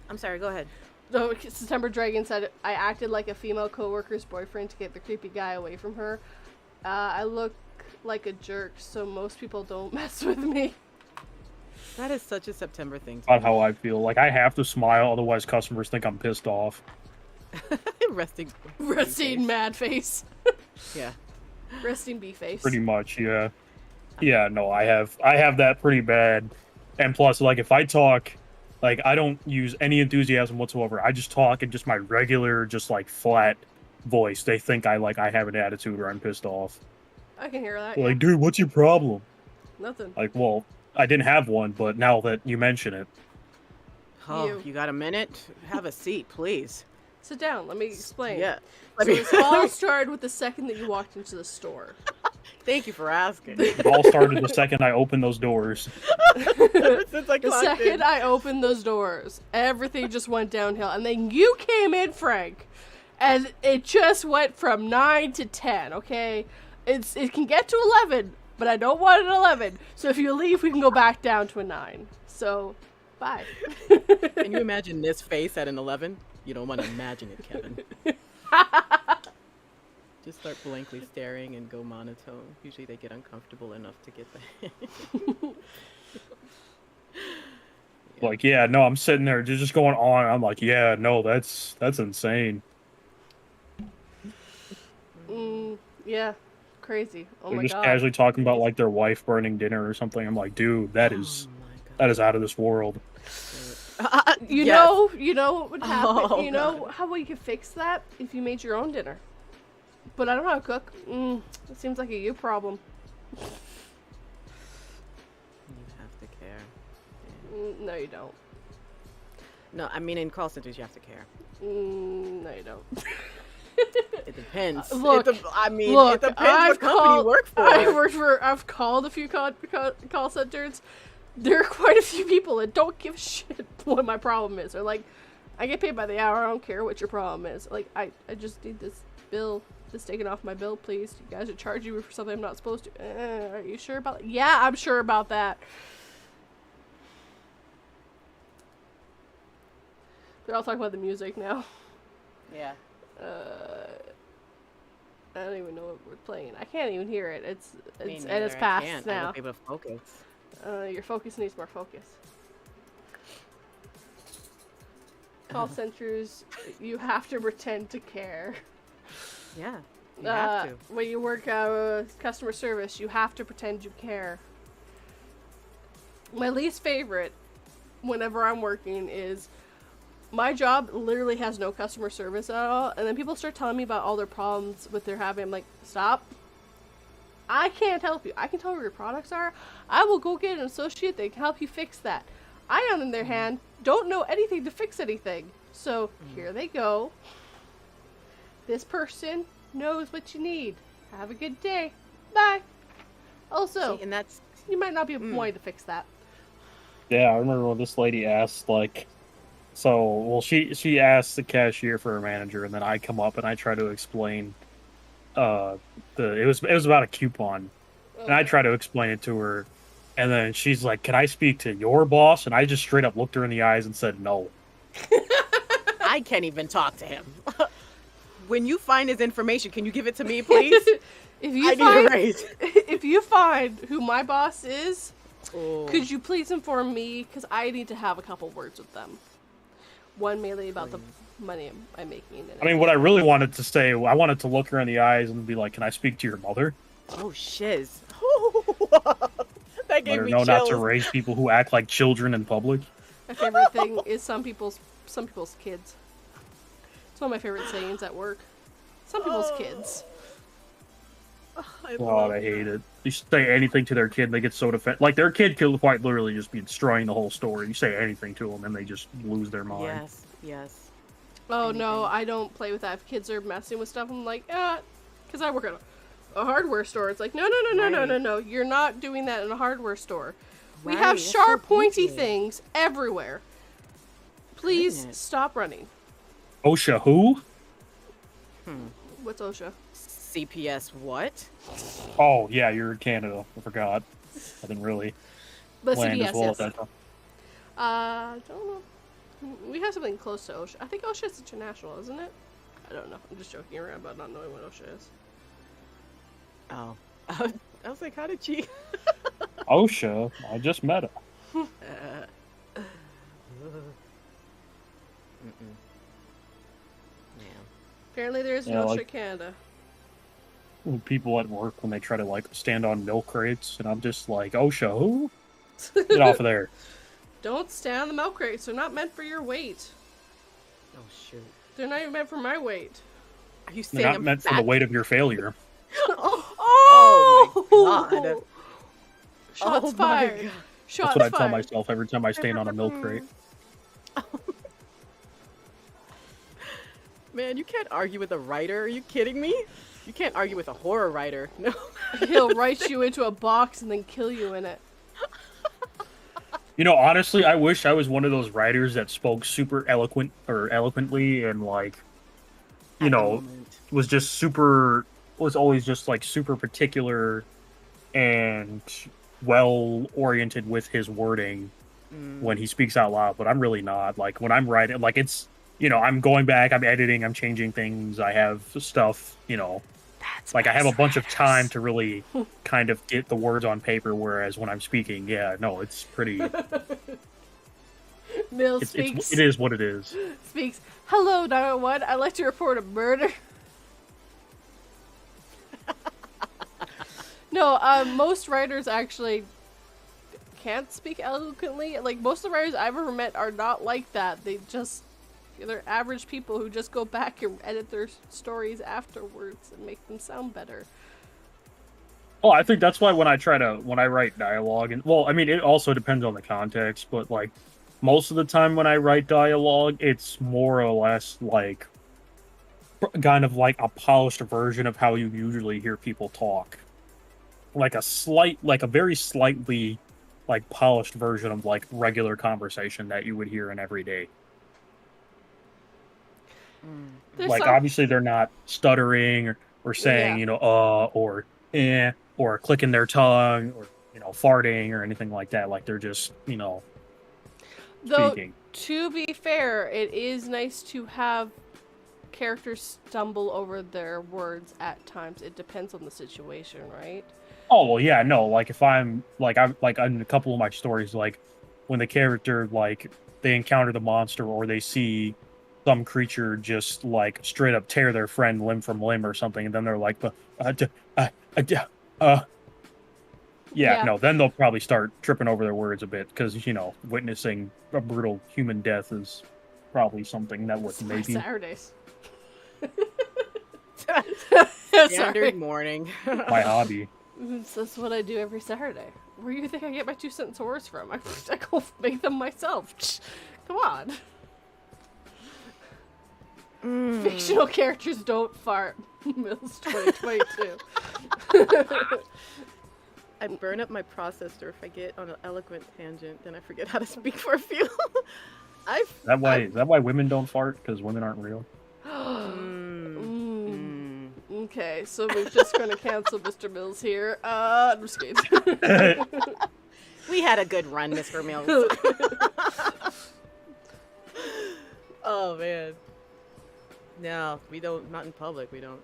I'm sorry. Go ahead. So September Dragon said, I acted like a female coworker's boyfriend to get the creepy guy away from her. I look like a jerk, so most people don't mess with me. That is such a September thing. About how I feel. Like, I have to smile, otherwise customers think I'm pissed off. Resting mad face. Yeah. Resting bee face. Pretty much, yeah. Yeah, no, I have that pretty bad. And plus, like, if I talk, like, I don't use any enthusiasm whatsoever. I just talk in just my regular, just like flat voice. They think I have an attitude or I'm pissed off. I can hear that. Like, dude, what's your problem? Nothing. Like, well, I didn't have one, but now that you mention it. Oh, you got a minute? Have a seat, please. Sit down. Let me explain. Yeah. So this all started with the second that you walked into the store. Thank you for asking. It all started the second I opened those doors. Since I The second I opened those doors, everything just went downhill. And then you came in, Frank, and it just went from 9 to 10, okay? It can get to 11, but I don't want it at 11. So if you leave, we can go back down to a 9. So, bye. Can you imagine this face at an 11? You don't want to imagine it, Kevin. Just start blankly staring and go monotone. Usually they get uncomfortable enough to get that. Like, yeah, no, I'm sitting there just going on. I'm like, yeah, no, that's insane. Yeah, crazy. Oh They're my just god. casually talking about like their wife burning dinner or something. I'm like, dude, that is out of this world. You know what would happen? Oh, you know how we could fix that? If you made your own dinner. But I don't know how to cook. It seems like a you problem. You have to care. No, you don't. No, I mean in call centers you have to care. No, you don't. It depends. Look, it depends I've what company you work for. I've called a few call centers. There are quite a few people that don't give a shit what my problem is. They're like, I get paid by the hour. I don't care what your problem is. Like, I just need this bill. This taken off my bill, please. You guys are charging me for something I'm not supposed to. Are you sure about that? Yeah, I'm sure about that. But I'll talk about the music now. Yeah. I don't even know what we're playing. I can't even hear it. It's I past can't. now. I won't be able to focus. Your focus needs more focus. Call centers, you have to pretend to care. Yeah. You have to. When you work customer service, you have to pretend you care. My least favorite, whenever I'm working, is my job literally has no customer service at all, and then people start telling me about all their problems with their having. I'm like, stop. I can't help you. I can tell where your products are. I will go get an associate that can help you fix that. I, on the other hand, don't know anything to fix anything. So, here they go. This person knows what you need. Have a good day. Bye. Also, See, and that's you might not be wanting to fix that. Yeah, I remember when this lady asked, like, So, well, she asks the cashier for a manager, and then I come up and I try to explain uh it was about a coupon, and I Okay. try to explain it to her, and then she's like, "Can I speak to your boss?" And I just straight up looked her in the eyes and said no. I can't even talk to him. When you find his information, can you give it to me, please? If I you need a find raise. if you find who my boss is, Oh, could you please inform me? Because I need to have a couple words with them. One mainly about the money I'm making. And I mean, what I really wanted to say, I wanted to look her in the eyes and be like, "Can I speak to your mother?" oh shiz. That Let gave her me know not to chills. raise people who act like children in public. my favorite thing is some people's kids. It's one of my favorite sayings at work. Some people's kids. I God, love I hate it. You say anything to their kid, they get so defensive. Like, their kid could quite literally just be destroying the whole story. You say anything to them, and they just lose their mind. Yes, yes. Oh no, Anything. I don't play with that. If kids are messing with stuff, I'm like, because I work at a hardware store. It's like, no. Right. You're not doing that in a hardware store. We Right, have that's sharp, so pointy easy. things everywhere. Please Goodness. stop running. OSHA who? What's OSHA? CPS what? Oh, yeah, you're in Canada. I forgot. I didn't really But land CBS, as well yes. at that time. Don't know. We have something close to OSHA. I think OSHA is international, isn't it? I don't know. I'm just joking around about not knowing what OSHA is. Oh. I was like, how did she? OSHA? I just met her. Man. Apparently, there is Yeah, no OSHA like- Canada. People at work when they try to like stand on milk crates, and I'm just like, OSHA who? Get off of there. Don't stand on the milk crates. They're not meant for your weight. Oh shoot. They're not even meant for my weight. Are you They're saying not I'm meant for fat? the weight of your failure. Oh my god. Shots Oh my fired. God. Shots That's what I tell fired. myself every time I stand on a milk crate. Man, you can't argue with a writer. Are you kidding me? You can't argue with a horror writer. No. He'll write you into a box and then kill you in it. You know, honestly, I wish I was one of those writers that spoke super eloquently and like, you At the know, moment. was always just like super particular and well oriented with his wording when he speaks out loud, but I'm really not. Like when I'm writing, like it's, you know, I'm going back, I'm editing, I'm changing things, I have stuff, you know, That's like I have a most bunch of writers. time to really kind of get the words on paper, whereas when I'm speaking, yeah, no, it's pretty, Mill it speaks. is what it is. Speaks. Hello, 911. I'd like to report a murder. No, most writers actually can't speak eloquently. Like, most of the writers I've ever met are not like that. They're average people who just go back and edit their stories afterwards and make them sound better. Well, I think that's why when I write dialogue, and well, I mean, it also depends on the context, but like most of the time when I write dialogue, it's more or less like kind of like a polished version of how you usually hear people talk. Like a very slightly like polished version of like regular conversation that you would hear in every day. There's Like some- obviously they're not stuttering or saying, Yeah. you know, or eh, or clicking their tongue or, you know, farting or anything like that. Like they're just, you know, Though, speaking. to be fair, it is nice to have characters stumble over their words at times. It depends on the situation, right? Oh well, yeah, no. Like if I'm like in a couple of my stories, like when the character like they encounter the monster or they see some creature just like straight up tear their friend limb from limb or something, and then they're like, Yeah. no, then they'll probably start tripping over their words a bit because you know witnessing a brutal human death is probably something that would It's my maybe Saturdays. Standard Sorry. morning. my hobby. That's what I do every Saturday. Where do you think I get my 2-cent words from? I go make them myself. Come on. Fictional characters don't fart. Mills 2022. I burn up my processor if I get on an eloquent tangent, then I forget how to speak for a few. I've Is that why women don't fart? Because women aren't real? Okay, so we're just going to cancel Mr. Mills here. I'm just kidding. We had a good run, Mr. Mills. Oh man. No, we don't. Not in public. We don't.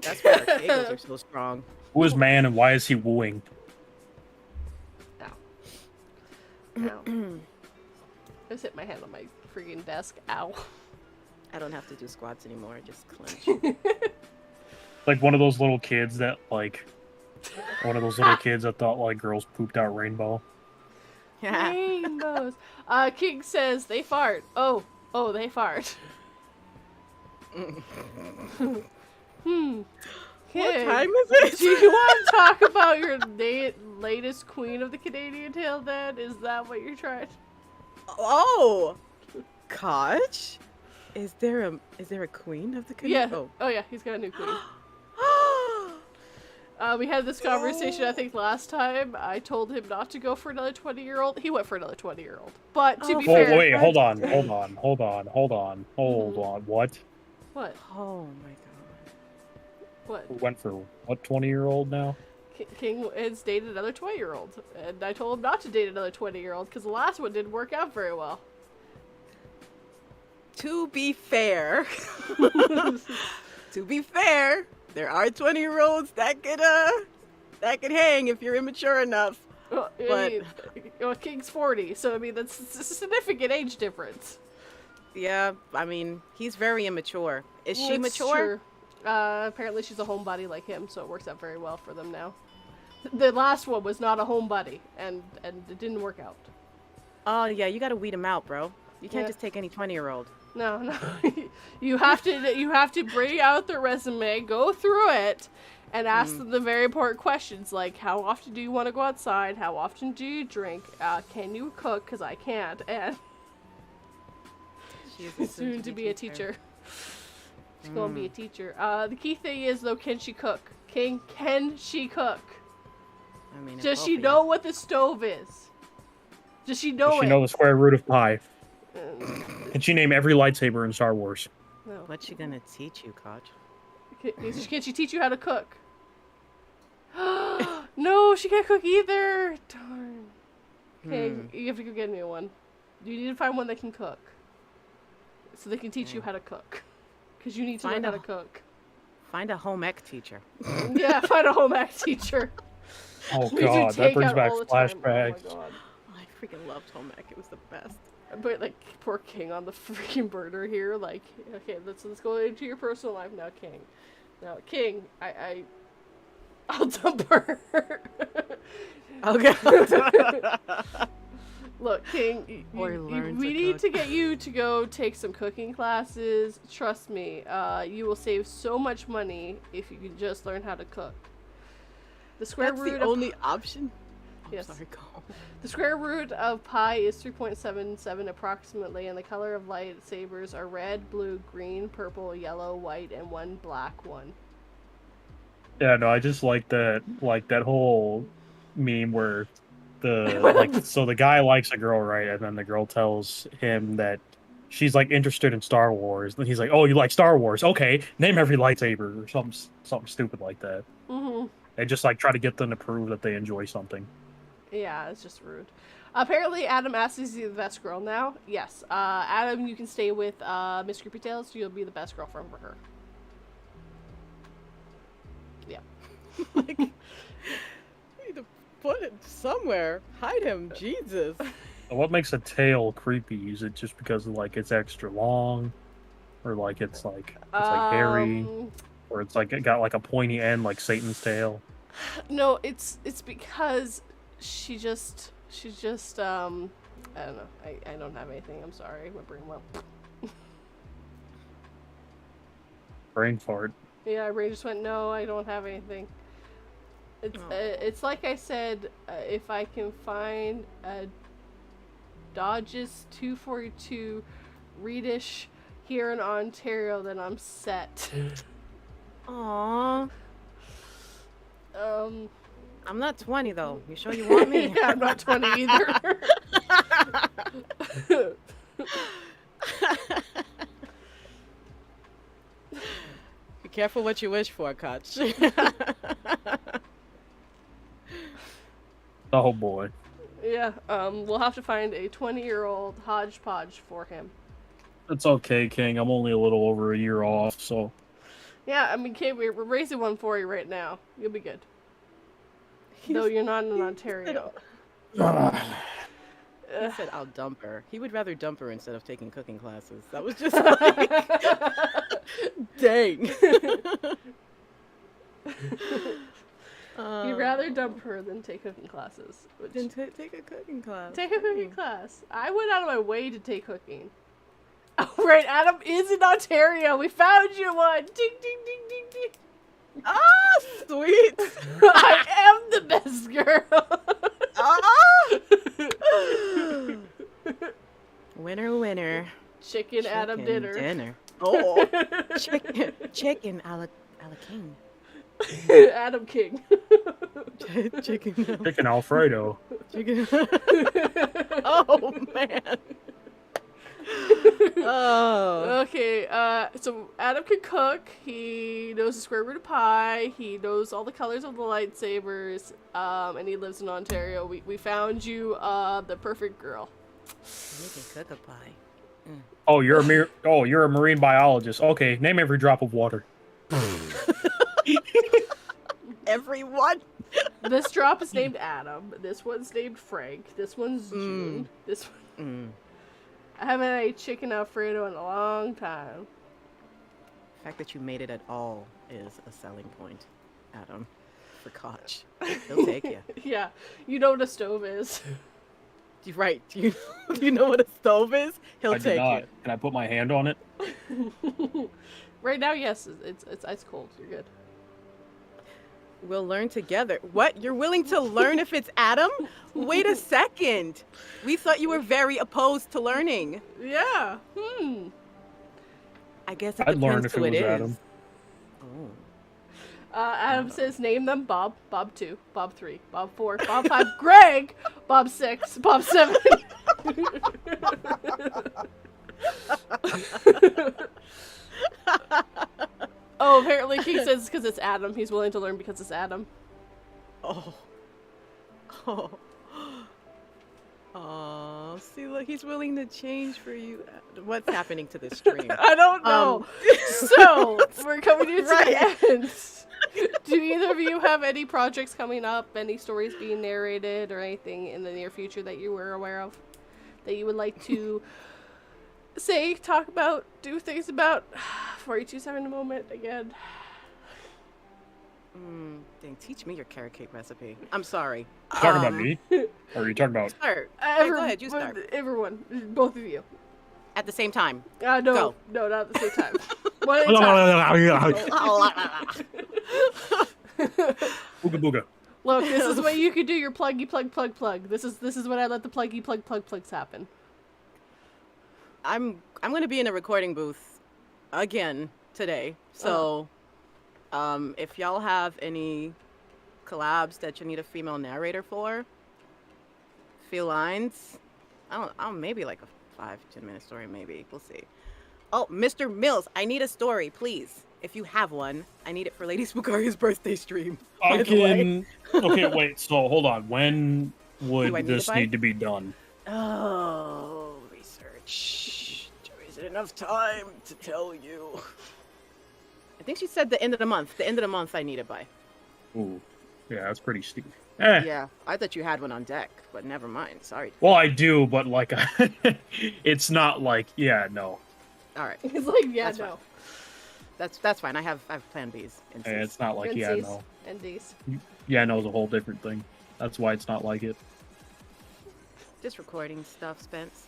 That's why our kegels are so strong. Who is man and why is he wooing? Ow. I just hit my hand on my freaking desk. Ow. I don't have to do squats anymore. I just clench. Like one of those little kids that thought like girls pooped out rainbow. Rainbows. King says they fart. Oh, they fart. What King, time is it? do you want to talk about your latest Queen of the Canadian Tale then? Is that what you're trying? Oh, Koch? Is there a queen of the Yeah. Canadian? Oh yeah, he's got a new queen. We had this conversation, I think, last time. I told him not to go for another 20-year-old. He went for another 20-year-old. But to be fair... Oh, wait, hold on. What? What? Oh my god. What? Who went for what 20-year-old now? King has dated another 20-year-old. And I told him not to date another 20-year-old because the last one didn't work out very well. To be fair, there are 20-year-olds that could hang if you're immature enough. Well, King's 40, so I mean that's a significant age difference. Yeah, I mean he's very immature. Is she It's mature? true. Apparently she's a homebody like him, so it works out very well for them now. The last one was not a homebody, and it didn't work out. Oh yeah, you gotta weed him out, bro. You can't Yeah. just take any 20-year-old. No. you have to bring out their resume, go through it, and ask them the very important questions like how often do you want to go outside? How often do you drink? Can you cook? Because I can't. And She's soon to be a teacher. She's gonna be a teacher. The key thing is though, can she cook? King, can she cook? I mean, Does she know what the stove is? Does she know Does she it? know the square root of pi? Can she name every lightsaber in Star Wars? No. What's she gonna teach you, Koch? Can she teach you how to cook? No, she can't cook either. Darn. Okay, you have to go get me one. You need to find one that can cook, so they can teach you how to cook. Because you need to learn how to cook. Find a home ec teacher. Yeah, find a home ec teacher. Oh We do god, that brings takeout back all the time. flashbacks. Oh my god. I freaking loved home ec. It was the best. But like poor King on the freaking burner here. Like, okay, let's go into your personal life now, King. Now, King, I'll dump her. Okay. Look, King, Or learn we to need cook. to get you to go take some cooking classes. Trust me, you will save so much money if you can just learn how to cook. The square That's root the of only option. Oh, Yes. sorry, go. The square root of pi is 3.77 approximately, and the color of lightsabers are red, blue, green, purple, yellow, white, and one black one. Yeah, no, I just like that whole meme where so the guy likes a girl, right? And then the girl tells him that she's like interested in Star Wars. Then he's like, "Oh, you like Star Wars? Okay, name every lightsaber," or something stupid like that. Mm-hmm. They just like try to get them to prove that they enjoy something. Yeah, it's just rude. Apparently, Adam asks is he the best girl now. Yes, Adam, you can stay with Miss Creepy Tales. You'll be the best girlfriend for her. Yeah. Like, you need to put it somewhere. Hide him, Jesus. So what makes a tail creepy? Is it just because like it's extra long, or like it's like hairy, or it's like it got like a pointy end like Satan's tail? No, it's because she's just I don't know. I don't have anything. I'm sorry. My brain went. Brain fart. Yeah, my brain just went. No, I don't have anything. It's like I said. If I can find a Dodges 242 Reedish here in Ontario, then I'm set. Aww. Um. I'm not 20 though. You sure you want me? Yeah, I'm not 20 either. careful what you wish for, Koch. Oh boy. Yeah, we'll have to find a 20-year-old hodgepodge for him. It's okay, King. I'm only a little over a year off, so. Yeah, I mean, Kate, we're raising one for you right now. You'll be good. Though you're not in Ontario. He said, I'll dump her. He would rather dump her instead of taking cooking classes. That was just like, dang. You'd rather dump her than take cooking classes. Then take a cooking class. Take a cooking class. I went out of my way to take cooking. Oh, right, Adam is in Ontario. We found you one. Ding, ding, ding, ding, ding. Ah, sweet. I am the best girl. Winner, winner. Chicken Adam dinner. Oh, chicken a la king. Adam King. Chicken Alfredo. Chicken. Oh, man. Oh. Okay, so Adam can cook. He knows the square root of pi. He knows all the colors of the lightsabers. And he lives in Ontario. We found you the perfect girl. You can cook a pie. Oh, you're a marine biologist. Okay, name every drop of water. Everyone. This drop is named Adam. This one's named Frank. This one's June. This one. I haven't had a chicken Alfredo in a long time. The fact that you made it at all is a selling point, Adam. For Koch. He'll take you. Yeah, you know what a stove is. You're right. Do you know what a stove is? He'll I take do not. you. Can I put my hand on it? Right now, yes, it's ice cold. You're good. We'll learn together. What? You're willing to learn if it's Adam? Wait a second. We thought you were very opposed to learning. Yeah. I guess it I'd learn depends if who it was is. Adam. Oh. Adam says name them Bob, Bob 2, Bob 3, Bob 4, Bob 5, Greg, Bob 6, Bob 7. Oh, apparently King says because it's Adam. He's willing to learn because it's Adam. Oh. Oh. Oh. See, look, he's willing to change for you. What's happening to this stream? I don't know. So, we're coming to the end. Do either of you have any projects coming up, any stories being narrated, or anything in the near future that you were aware of that you would like to say, talk about, do things about? 42.7 moment again. Dang, teach me your carrot cake recipe. I'm sorry. You talking about me? Or are you talking about... Start. Go ahead, you start. Everyone, both of you. At the same time. No, Go. no, not at the same time. One at a time. Booga booga. Look, this is the way you could do your pluggy plug. This is when I let the pluggy plugs happen. I'm gonna be in a recording booth again today. So if y'all have any collabs that you need a female narrator for, few lines. I don't maybe like a 5-10 minute story, maybe. We'll see. Oh, Mr. Mills, I need a story, please. If you have one, I need it for Lady Spookaria's birthday stream. I can... Okay, wait, so hold on. When would this need to be done? Oh, research. There isn't enough time to tell you. I think she said the end of the month. The end of the month I need it by. Ooh, yeah, that's pretty steep. Yeah, I thought you had one on deck, but never mind. Sorry. Well, I do, but like, it's not like, yeah, no. All right. He's like, yeah, That's no. fine. That's fine. I have plan Bs. And Cs. It's not like, And yeah, Cs no. and Ds. Yeah, no is a whole different thing. That's why it's not like it. Just recording stuff, Spence.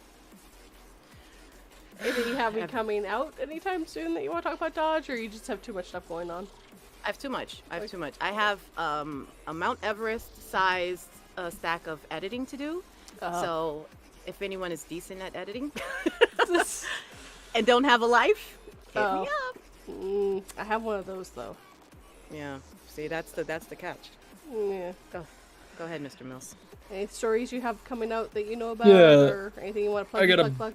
Maybe you have me coming out anytime soon that you want to talk about Dodge, or you just have too much stuff going on? I have too much. I have a Mount Everest sized stack of editing to do. So if anyone is decent at editing and don't have a life, hit me up. I have one of those though. Yeah. See, that's the catch. Yeah. Go ahead, Mr. Mills. Any stories you have coming out that you know about, Yeah. or anything you want to plug? I got plug?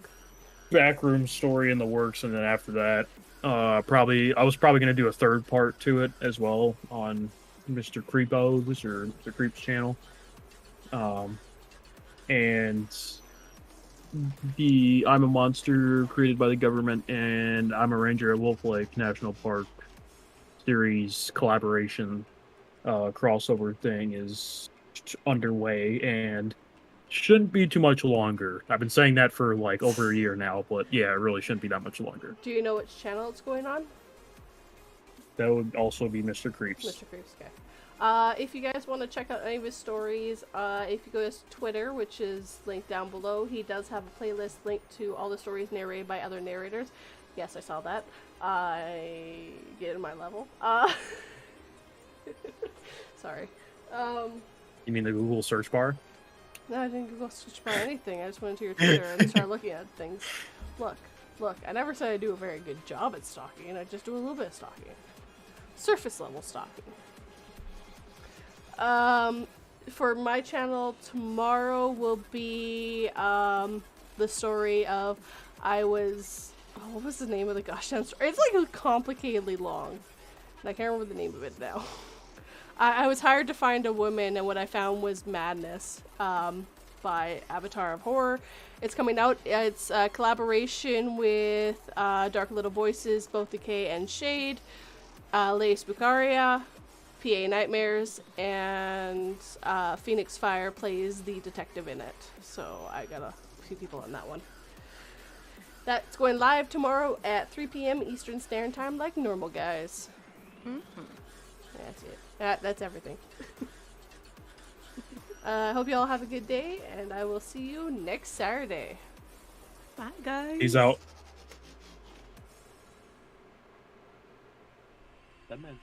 backroom story in the works, and then after that, I was probably gonna do a third part to it as well on Mr. Creepo's or the Creeps channel. And the I'm a Monster created by the government and I'm a Ranger at Wolf Lake National Park series collaboration crossover thing is underway and shouldn't be too much longer. I've been saying that for like over a year now, but yeah, it really shouldn't be that much longer. Do you know which channel it's going on? That would also be Mr. Creeps. Mr. Creeps, okay. If you guys want to check out any of his stories, if you go to his Twitter, which is linked down below, he does have a playlist linked to all the stories narrated by other narrators. Yes, I saw that. I get in my level. Sorry. You mean the Google search bar? No, I didn't Google search bar anything. I just went into your Twitter and started looking at things. Look. I never said I do a very good job at stalking. I just do a little bit of stalking. Surface level stalking. For my channel tomorrow will be the story of what was the name of the gosh damn story? It's like complicatedly long, and I can't remember the name of it now. I was hired to find a woman, and what I found was Madness by Avatar of Horror. It's coming out. It's a collaboration with Dark Little Voices, both Decay and Shade, Lady Spookaria, PA Nightmares, and Phoenix Fire plays the detective in it. So I got a few people on that one. That's going live tomorrow at 3 p.m. Eastern Standard Time, like normal, guys. That's it. That's everything. I hope you all have a good day, and I will see you next Saturday. Bye, guys. He's out. That man.